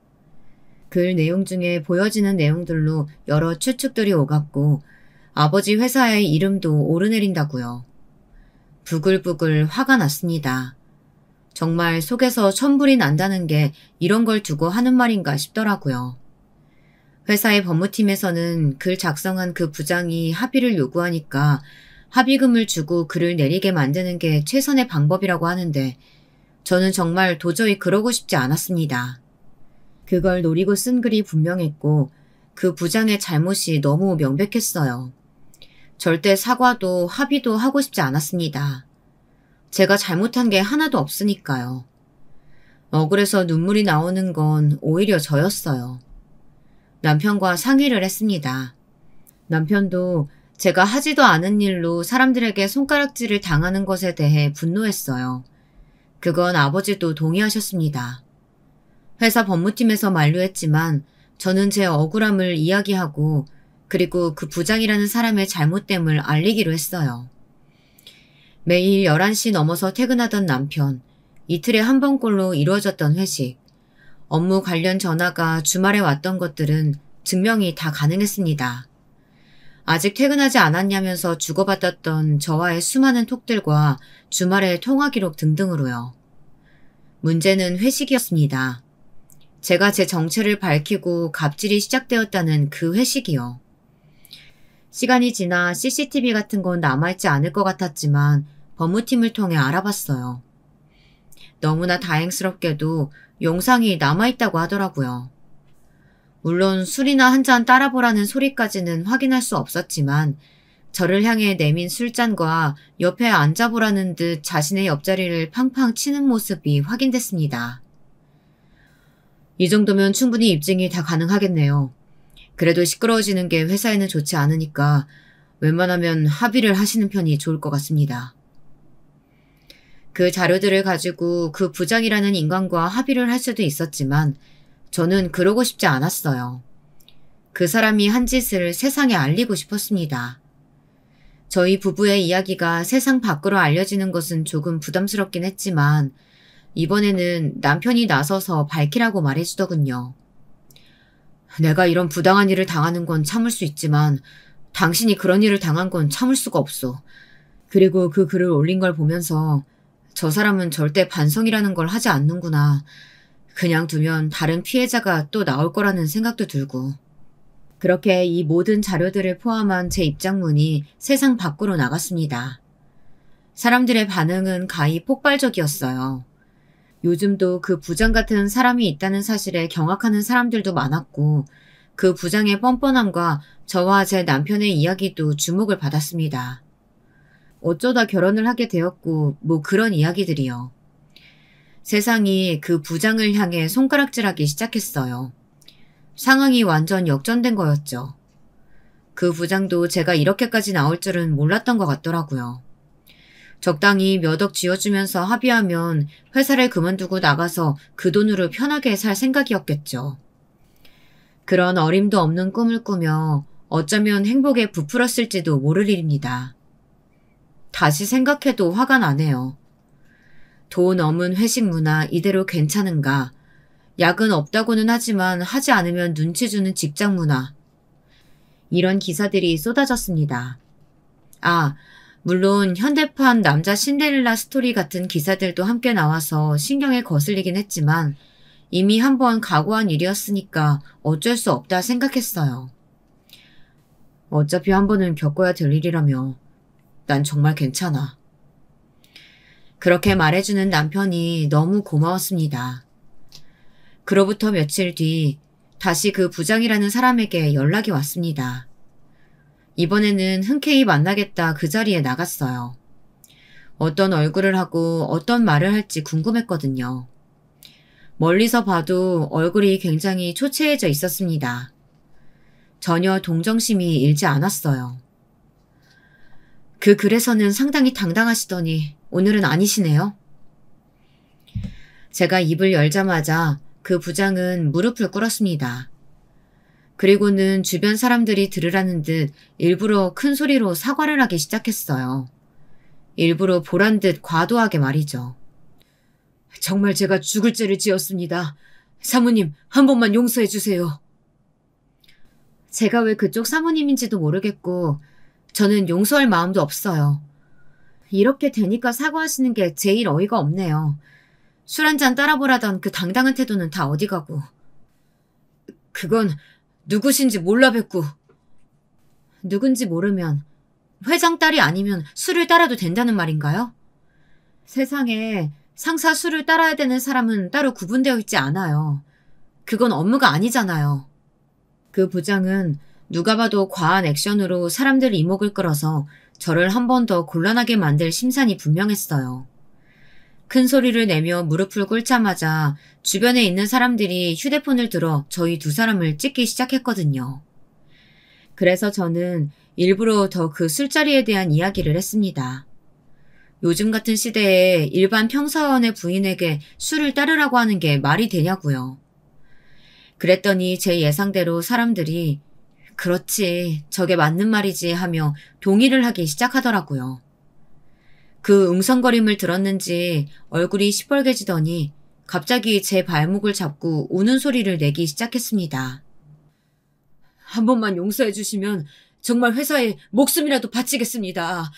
글 내용 중에 보여지는 내용들로 여러 추측들이 오갔고 아버지 회사의 이름도 오르내린다고요. 부글부글 화가 났습니다. 정말 속에서 천불이 난다는 게 이런 걸 두고 하는 말인가 싶더라고요. 회사의 법무팀에서는 글 작성한 그 부장이 합의를 요구하니까 합의금을 주고 글을 내리게 만드는 게 최선의 방법이라고 하는데 저는 정말 도저히 그러고 싶지 않았습니다. 그걸 노리고 쓴 글이 분명했고 그 부장의 잘못이 너무 명백했어요. 절대 사과도 합의도 하고 싶지 않았습니다. 제가 잘못한 게 하나도 없으니까요. 억울해서 눈물이 나오는 건 오히려 저였어요. 남편과 상의를 했습니다. 남편도 제가 하지도 않은 일로 사람들에게 손가락질을 당하는 것에 대해 분노했어요. 그건 아버지도 동의하셨습니다. 회사 법무팀에서 만류했지만 저는 제 억울함을 이야기하고 그리고 그 부장이라는 사람의 잘못됨을 알리기로 했어요. 매일 11시 넘어서 퇴근하던 남편, 이틀에 한 번꼴로 이루어졌던 회식, 업무 관련 전화가 주말에 왔던 것들은 증명이 다 가능했습니다. 아직 퇴근하지 않았냐면서 주고받았던 저와의 수많은 톡들과 주말의 통화 기록 등등으로요. 문제는 회식이었습니다. 제가 제 정체를 밝히고 갑질이 시작되었다는 그 회식이요. 시간이 지나 CCTV 같은 건 남아있지 않을 것 같았지만 법무팀을 통해 알아봤어요. 너무나 다행스럽게도 영상이 남아있다고 하더라고요. 물론 술이나 한 잔 따라보라는 소리까지는 확인할 수 없었지만 저를 향해 내민 술잔과 옆에 앉아보라는 듯 자신의 옆자리를 팡팡 치는 모습이 확인됐습니다. 이 정도면 충분히 입증이 다 가능하겠네요. 그래도 시끄러워지는 게 회사에는 좋지 않으니까 웬만하면 합의를 하시는 편이 좋을 것 같습니다. 그 자료들을 가지고 그 부장이라는 인간과 합의를 할 수도 있었지만 저는 그러고 싶지 않았어요. 그 사람이 한 짓을 세상에 알리고 싶었습니다. 저희 부부의 이야기가 세상 밖으로 알려지는 것은 조금 부담스럽긴 했지만 이번에는 남편이 나서서 밝히라고 말해주더군요. 내가 이런 부당한 일을 당하는 건 참을 수 있지만 당신이 그런 일을 당한 건 참을 수가 없어. 그리고 그 글을 올린 걸 보면서 저 사람은 절대 반성이라는 걸 하지 않는구나. 그냥 두면 다른 피해자가 또 나올 거라는 생각도 들고. 그렇게 이 모든 자료들을 포함한 제 입장문이 세상 밖으로 나갔습니다. 사람들의 반응은 가히 폭발적이었어요. 요즘도 그 부장 같은 사람이 있다는 사실에 경악하는 사람들도 많았고 그 부장의 뻔뻔함과 저와 제 남편의 이야기도 주목을 받았습니다. 어쩌다 결혼을 하게 되었고 뭐 그런 이야기들이요. 세상이 그 부장을 향해 손가락질하기 시작했어요. 상황이 완전 역전된 거였죠. 그 부장도 제가 이렇게까지 나올 줄은 몰랐던 것 같더라고요. 적당히 몇 억 쥐어주면서 합의하면 회사를 그만두고 나가서 그 돈으로 편하게 살 생각이었겠죠. 그런 어림도 없는 꿈을 꾸며 어쩌면 행복에 부풀었을지도 모를 일입니다. 다시 생각해도 화가 나네요. 돈 없는 회식 문화 이대로 괜찮은가? 야근 없다고는 하지만 하지 않으면 눈치 주는 직장 문화. 이런 기사들이 쏟아졌습니다. 아, 물론 현대판 남자 신데렐라 스토리 같은 기사들도 함께 나와서 신경에 거슬리긴 했지만 이미 한번 각오한 일이었으니까 어쩔 수 없다 생각했어요. 어차피 한 번은 겪어야 될 일이라며 난 정말 괜찮아. 그렇게 말해주는 남편이 너무 고마웠습니다. 그로부터 며칠 뒤 다시 그 부장이라는 사람에게 연락이 왔습니다. 이번에는 흔쾌히 만나겠다 그 자리에 나갔어요. 어떤 얼굴을 하고 어떤 말을 할지 궁금했거든요. 멀리서 봐도 얼굴이 굉장히 초췌해져 있었습니다. 전혀 동정심이 일지 않았어요. 그 글에서는 상당히 당당하시더니 오늘은 아니시네요. 제가 입을 열자마자 그 부장은 무릎을 꿇었습니다. 그리고는 주변 사람들이 들으라는 듯 일부러 큰 소리로 사과를 하기 시작했어요. 일부러 보란 듯 과도하게 말이죠. 정말 제가 죽을 죄를 지었습니다. 사모님, 한 번만 용서해 주세요. 제가 왜 그쪽 사모님인지도 모르겠고 저는 용서할 마음도 없어요. 이렇게 되니까 사과하시는 게 제일 어이가 없네요. 술 한잔 따라보라던 그 당당한 태도는 다 어디 가고. 그건 누구신지 몰라 뵙고. 누군지 모르면 회장 딸이 아니면 술을 따라도 된다는 말인가요? 세상에 상사 술을 따라야 되는 사람은 따로 구분되어 있지 않아요. 그건 업무가 아니잖아요. 그 부장은 누가 봐도 과한 액션으로 사람들 이목을 끌어서 저를 한 번 더 곤란하게 만들 심산이 분명했어요. 큰 소리를 내며 무릎을 꿇자마자 주변에 있는 사람들이 휴대폰을 들어 저희 두 사람을 찍기 시작했거든요. 그래서 저는 일부러 더 그 술자리에 대한 이야기를 했습니다. 요즘 같은 시대에 일반 평사원의 부인에게 술을 따르라고 하는 게 말이 되냐고요. 그랬더니 제 예상대로 사람들이 그렇지, 저게 맞는 말이지 하며 동의를 하기 시작하더라고요. 그 웅성거림을 들었는지 얼굴이 시뻘개지더니 갑자기 제 발목을 잡고 우는 소리를 내기 시작했습니다. 한 번만 용서해 주시면 정말 회사에 목숨이라도 바치겠습니다.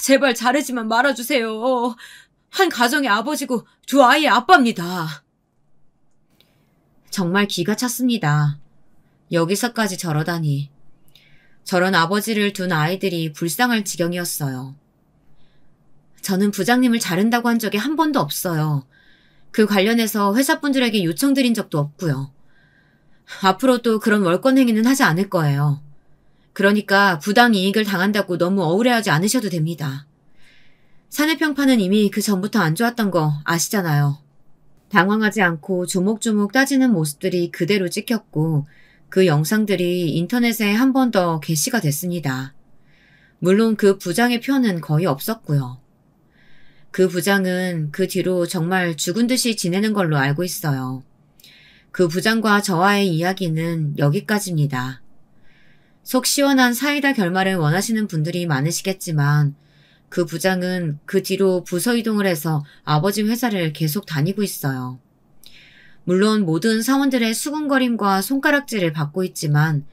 제발 자르지만 말아주세요. 한 가정의 아버지고 두 아이의 아빠입니다. 정말 기가 찼습니다. 여기서까지 저러다니. 저런 아버지를 둔 아이들이 불쌍할 지경이었어요. 저는 부장님을 자른다고 한 적이 한 번도 없어요. 그 관련해서 회사분들에게 요청드린 적도 없고요. 앞으로도 그런 월권 행위는 하지 않을 거예요. 그러니까 부당 이익을 당한다고 너무 억울해하지 않으셔도 됩니다. 사내평판은 이미 그 전부터 안 좋았던 거 아시잖아요. 당황하지 않고 조목조목 따지는 모습들이 그대로 찍혔고 그 영상들이 인터넷에 한 번 더 게시가 됐습니다. 물론 그 부장의 표는 거의 없었고요. 그 부장은 그 뒤로 정말 죽은 듯이 지내는 걸로 알고 있어요. 그 부장과 저와의 이야기는 여기까지입니다. 속 시원한 사이다 결말을 원하시는 분들이 많으시겠지만 그 부장은 그 뒤로 부서 이동을 해서 아버지 회사를 계속 다니고 있어요. 물론 모든 사원들의 수군거림과 손가락질을 받고 있지만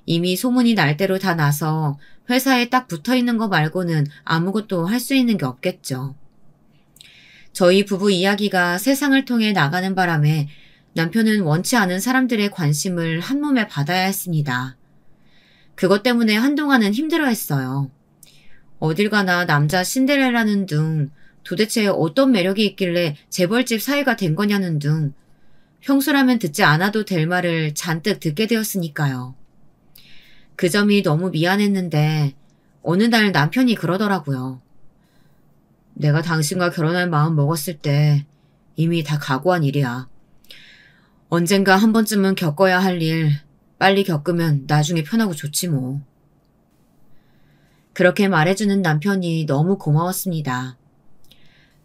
이미 소문이 날 대로 다 나서 회사에 딱 붙어있는 거 말고는 아무것도 할 수 있는 게 없겠죠. 저희 부부 이야기가 세상을 통해 나가는 바람에 남편은 원치 않은 사람들의 관심을 한몸에 받아야 했습니다. 그것 때문에 한동안은 힘들어했어요. 어딜 가나 남자 신데렐라는 둥, 도대체 어떤 매력이 있길래 재벌집 사위가 된 거냐는 둥, 평소라면 듣지 않아도 될 말을 잔뜩 듣게 되었으니까요. 그 점이 너무 미안했는데 어느 날 남편이 그러더라고요. 내가 당신과 결혼할 마음 먹었을 때 이미 다 각오한 일이야. 언젠가 한 번쯤은 겪어야 할 일, 빨리 겪으면 나중에 편하고 좋지 뭐. 그렇게 말해주는 남편이 너무 고마웠습니다.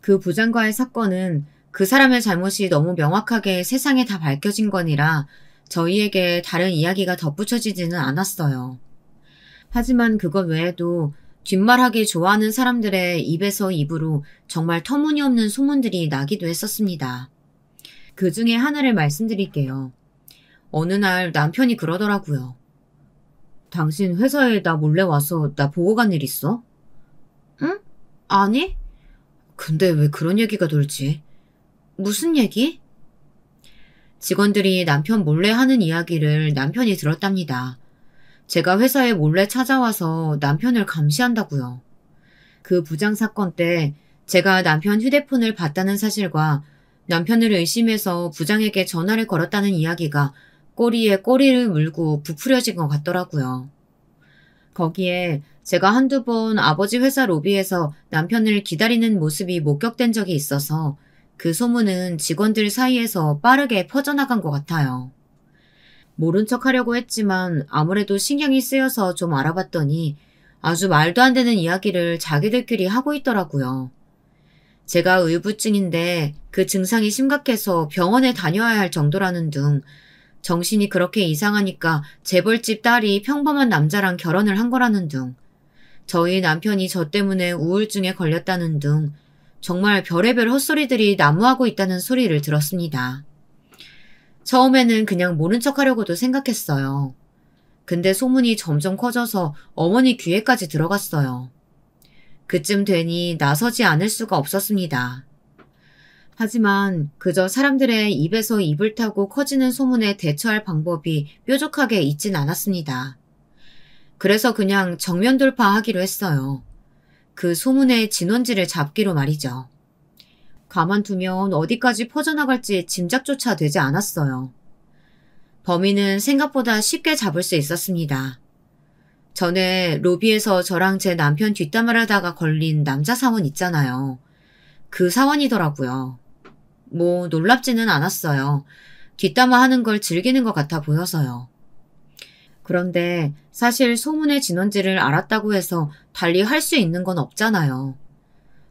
그 부장과의 사건은 그 사람의 잘못이 너무 명확하게 세상에 다 밝혀진 거니라 저희에게 다른 이야기가 덧붙여지지는 않았어요. 하지만 그것 외에도 뒷말하기 좋아하는 사람들의 입에서 입으로 정말 터무니없는 소문들이 나기도 했었습니다. 그 중에 하나를 말씀드릴게요. 어느 날 남편이 그러더라고요. 당신 회사에 나 몰래 와서 나 보고 간 일 있어? 응? 아니? 근데 왜 그런 얘기가 돌지? 무슨 얘기? 직원들이 남편 몰래 하는 이야기를 남편이 들었답니다. 제가 회사에 몰래 찾아와서 남편을 감시한다고요. 그 부장 사건 때 제가 남편 휴대폰을 봤다는 사실과 남편을 의심해서 부장에게 전화를 걸었다는 이야기가 꼬리에 꼬리를 물고 부풀려진 것 같더라고요. 거기에 제가 한두 번 아버지 회사 로비에서 남편을 기다리는 모습이 목격된 적이 있어서 그 소문은 직원들 사이에서 빠르게 퍼져나간 것 같아요. 모른 척 하려고 했지만 아무래도 신경이 쓰여서 좀 알아봤더니 아주 말도 안 되는 이야기를 자기들끼리 하고 있더라고요. 제가 의부증인데 그 증상이 심각해서 병원에 다녀야 할 정도라는 둥, 정신이 그렇게 이상하니까 재벌집 딸이 평범한 남자랑 결혼을 한 거라는 둥, 저희 남편이 저 때문에 우울증에 걸렸다는 둥, 정말 별의별 헛소리들이 난무하고 있다는 소리를 들었습니다. 처음에는 그냥 모른 척 하려고도 생각했어요. 근데 소문이 점점 커져서 어머니 귀에까지 들어갔어요. 그쯤 되니 나서지 않을 수가 없었습니다. 하지만 그저 사람들의 입에서 입을 타고 커지는 소문에 대처할 방법이 뾰족하게 있진 않았습니다. 그래서 그냥 정면 돌파하기로 했어요. 그 소문의 진원지를 잡기로 말이죠. 가만두면 어디까지 퍼져나갈지 짐작조차 되지 않았어요. 범인은 생각보다 쉽게 잡을 수 있었습니다. 전에 로비에서 저랑 제 남편 뒷담화를 하다가 걸린 남자 사원 있잖아요. 그 사원이더라고요. 뭐 놀랍지는 않았어요. 뒷담화하는 걸 즐기는 것 같아 보여서요. 그런데 사실 소문의 진원지를 알았다고 해서 달리 할 수 있는 건 없잖아요.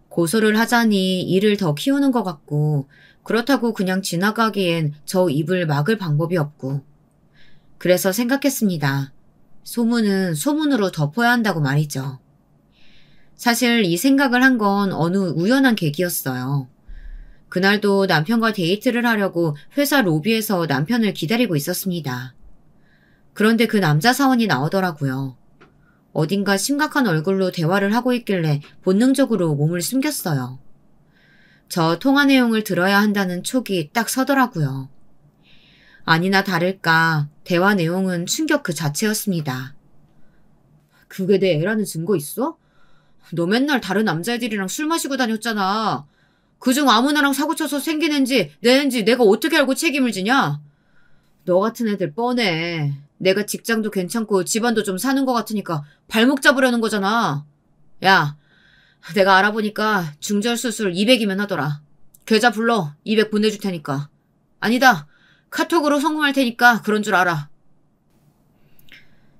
고소를 하자니 일을 더 키우는 것 같고 그렇다고 그냥 지나가기엔 저 입을 막을 방법이 없고 그래서 생각했습니다. 소문은 소문으로 덮어야 한다고 말이죠. 사실 이 생각을 한 건 어느 우연한 계기였어요. 그날도 남편과 데이트를 하려고 회사 로비에서 남편을 기다리고 있었습니다. 그런데 그 남자 사원이 나오더라고요. 어딘가 심각한 얼굴로 대화를 하고 있길래 본능적으로 몸을 숨겼어요. 저 통화 내용을 들어야 한다는 촉이 딱 서더라고요. 아니나 다를까 대화 내용은 충격 그 자체였습니다. 그게 내 애라는 증거 있어? 너 맨날 다른 남자애들이랑 술 마시고 다녔잖아. 그중 아무나랑 사고쳐서 생긴 앤지 내 앤지 내가 어떻게 알고 책임을 지냐? 너 같은 애들 뻔해. 내가 직장도 괜찮고 집안도 좀 사는 것 같으니까 발목 잡으려는 거잖아. 야, 내가 알아보니까 중절수술 200이면 하더라. 계좌 불러 200 보내줄 테니까. 아니다. 카톡으로 송금할 테니까 그런 줄 알아.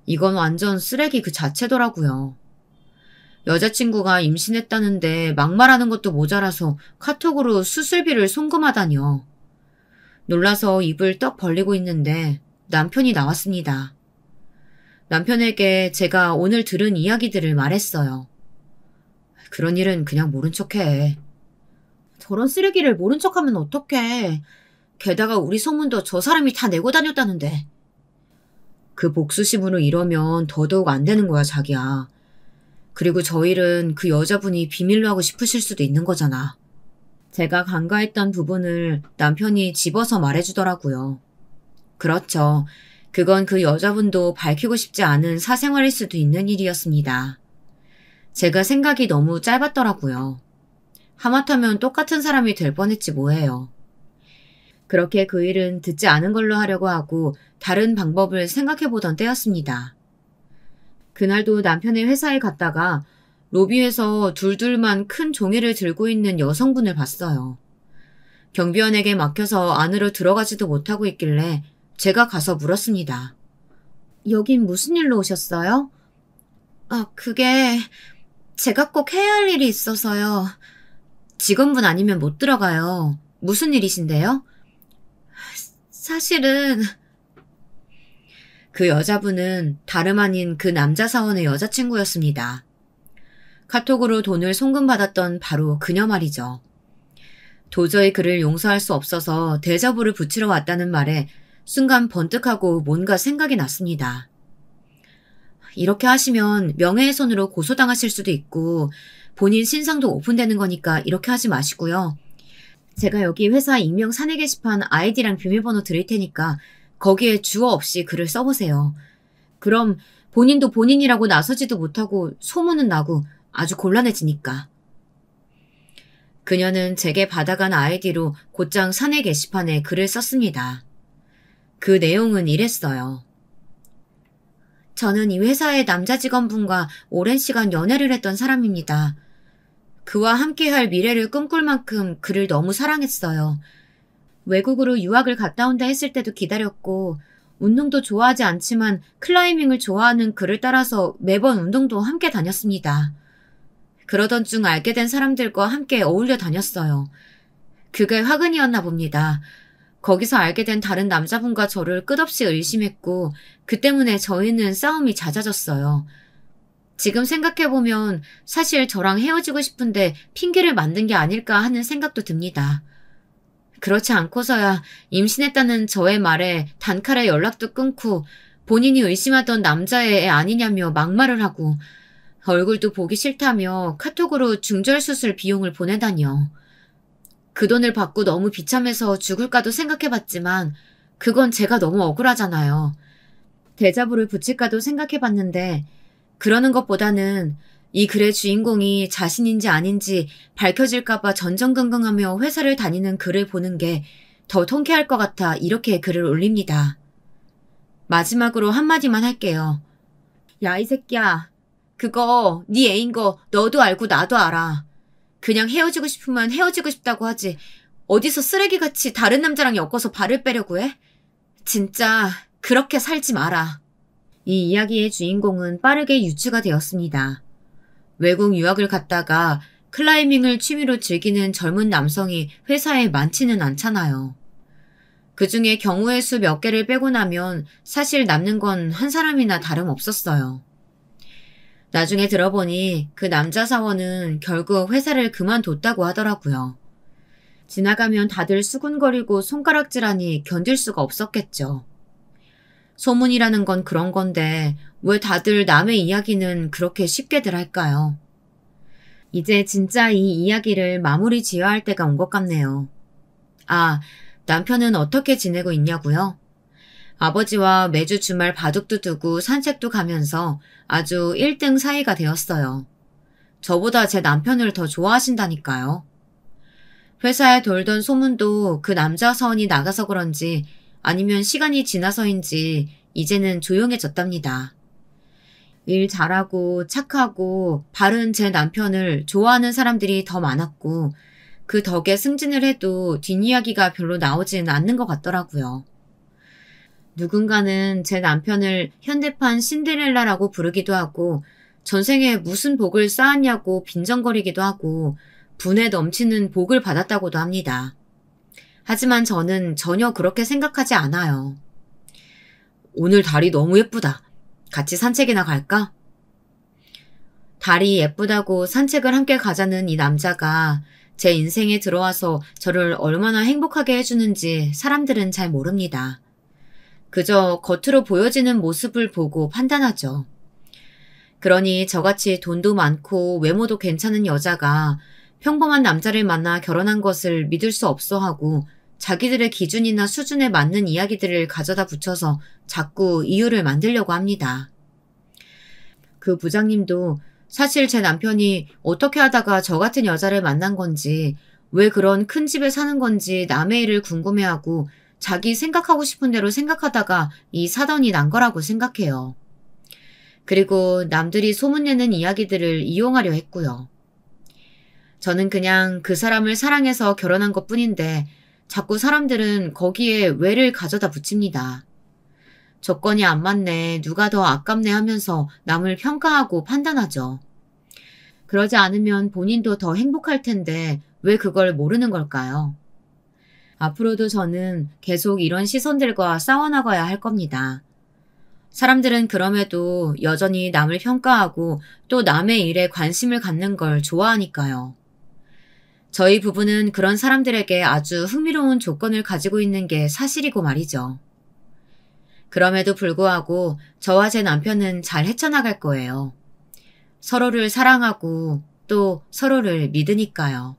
이건 완전 쓰레기 그 자체더라고요. 여자친구가 임신했다는데 막말하는 것도 모자라서 카톡으로 수술비를 송금하다니요. 놀라서 입을 떡 벌리고 있는데 남편이 나왔습니다. 남편에게 제가 오늘 들은 이야기들을 말했어요. 그런 일은 그냥 모른 척해. 저런 쓰레기를 모른 척하면 어떡해. 게다가 우리 소문도 저 사람이 다 내고 다녔다는데. 그 복수심으로 이러면 더더욱 안 되는 거야, 자기야. 그리고 저 일은 그 여자분이 비밀로 하고 싶으실 수도 있는 거잖아. 제가 간과했던 부분을 남편이 집어서 말해주더라고요. 그렇죠. 그건 그 여자분도 밝히고 싶지 않은 사생활일 수도 있는 일이었습니다. 제가 생각이 너무 짧았더라고요. 하마터면 똑같은 사람이 될 뻔했지 뭐예요. 그렇게 그 일은 듣지 않은 걸로 하려고 하고 다른 방법을 생각해보던 때였습니다. 그날도 남편의 회사에 갔다가 로비에서 둘둘만 큰 종이를 들고 있는 여성분을 봤어요. 경비원에게 막혀서 안으로 들어가지도 못하고 있길래 제가 가서 물었습니다. 여긴 무슨 일로 오셨어요? 그게 제가 꼭 해야 할 일이 있어서요. 직원분 아니면 못 들어가요. 무슨 일이신데요? 사실은 그 여자분은 다름 아닌 그 남자 사원의 여자친구였습니다. 카톡으로 돈을 송금받았던 바로 그녀 말이죠. 도저히 그를 용서할 수 없어서 데자부를 붙이러 왔다는 말에 순간 번뜩하고 뭔가 생각이 났습니다. 이렇게 하시면 명예훼손으로 고소당하실 수도 있고 본인 신상도 오픈되는 거니까 이렇게 하지 마시고요. 제가 여기 회사 익명 사내 게시판 아이디랑 비밀번호 드릴 테니까 거기에 주어 없이 글을 써보세요. 그럼 본인도 본인이라고 나서지도 못하고 소문은 나고 아주 곤란해지니까. 그녀는 제게 받아간 아이디로 곧장 사내 게시판에 글을 썼습니다. 그 내용은 이랬어요. 저는 이 회사의 남자 직원분과 오랜 시간 연애를 했던 사람입니다. 그와 함께할 미래를 꿈꿀 만큼 그를 너무 사랑했어요. 외국으로 유학을 갔다 온다 했을 때도 기다렸고 운동도 좋아하지 않지만 클라이밍을 좋아하는 그를 따라서 매번 운동도 함께 다녔습니다. 그러던 중 알게 된 사람들과 함께 어울려 다녔어요. 그게 화근이었나 봅니다. 거기서 알게 된 다른 남자분과 저를 끝없이 의심했고 그 때문에 저희는 싸움이 잦아졌어요. 지금 생각해보면 사실 저랑 헤어지고 싶은데 핑계를 만든 게 아닐까 하는 생각도 듭니다. 그렇지 않고서야 임신했다는 저의 말에 단칼에 연락도 끊고 본인이 의심하던 남자의 애 아니냐며 막말을 하고 얼굴도 보기 싫다며 카톡으로 중절수술 비용을 보내다니요. 그 돈을 받고 너무 비참해서 죽을까도 생각해봤지만 그건 제가 너무 억울하잖아요. 대자보를 붙일까도 생각해봤는데 그러는 것보다는 이 글의 주인공이 자신인지 아닌지 밝혀질까봐 전전긍긍하며 회사를 다니는 글을 보는 게 더 통쾌할 것 같아 이렇게 글을 올립니다. 마지막으로 한마디만 할게요. 야, 이 새끼야. 그거 네 애인 거 너도 알고 나도 알아. 그냥 헤어지고 싶으면 헤어지고 싶다고 하지. 어디서 쓰레기같이 다른 남자랑 엮어서 발을 빼려고 해? 진짜 그렇게 살지 마라. 이 이야기의 주인공은 빠르게 유추가 되었습니다. 외국 유학을 갔다가 클라이밍을 취미로 즐기는 젊은 남성이 회사에 많지는 않잖아요. 그중에 경우의 수 몇 개를 빼고 나면 사실 남는 건 한 사람이나 다름없었어요. 나중에 들어보니 그 남자 사원은 결국 회사를 그만뒀다고 하더라고요. 지나가면 다들 수군거리고 손가락질하니 견딜 수가 없었겠죠. 소문이라는 건 그런 건데 왜 다들 남의 이야기는 그렇게 쉽게들 할까요? 이제 진짜 이 이야기를 마무리 지어야 할 때가 온 것 같네요. 아, 남편은 어떻게 지내고 있냐고요? 아버지와 매주 주말 바둑도 두고 산책도 가면서 아주 1등 사이가 되었어요. 저보다 제 남편을 더 좋아하신다니까요. 회사에 돌던 소문도 그 남자 사원이 나가서 그런지 아니면 시간이 지나서인지 이제는 조용해졌답니다. 일 잘하고 착하고 바른 제 남편을 좋아하는 사람들이 더 많았고 그 덕에 승진을 해도 뒷이야기가 별로 나오지는 않는 것 같더라고요. 누군가는 제 남편을 현대판 신데렐라라고 부르기도 하고 전생에 무슨 복을 쌓았냐고 빈정거리기도 하고 분에 넘치는 복을 받았다고도 합니다. 하지만 저는 전혀 그렇게 생각하지 않아요. 오늘 달이 너무 예쁘다. 같이 산책이나 갈까? 달이 예쁘다고 산책을 함께 가자는 이 남자가 제 인생에 들어와서 저를 얼마나 행복하게 해주는지 사람들은 잘 모릅니다. 그저 겉으로 보여지는 모습을 보고 판단하죠. 그러니 저같이 돈도 많고 외모도 괜찮은 여자가 평범한 남자를 만나 결혼한 것을 믿을 수 없어 하고 자기들의 기준이나 수준에 맞는 이야기들을 가져다 붙여서 자꾸 이유를 만들려고 합니다. 그 부장님도 사실 제 남편이 어떻게 하다가 저 같은 여자를 만난 건지 왜 그런 큰 집에 사는 건지 남의 일을 궁금해하고 자기 생각하고 싶은 대로 생각하다가 이 사단이 난 거라고 생각해요. 그리고 남들이 소문내는 이야기들을 이용하려 했고요. 저는 그냥 그 사람을 사랑해서 결혼한 것뿐인데 자꾸 사람들은 거기에 왜를 가져다 붙입니다. 조건이 안 맞네, 누가 더 아깝네 하면서 남을 평가하고 판단하죠. 그러지 않으면 본인도 더 행복할 텐데 왜 그걸 모르는 걸까요? 앞으로도 저는 계속 이런 시선들과 싸워나가야 할 겁니다. 사람들은 그럼에도 여전히 남을 평가하고 또 남의 일에 관심을 갖는 걸 좋아하니까요. 저희 부부는 그런 사람들에게 아주 흥미로운 조건을 가지고 있는 게 사실이고 말이죠. 그럼에도 불구하고 저와 제 남편은 잘 헤쳐나갈 거예요. 서로를 사랑하고 또 서로를 믿으니까요.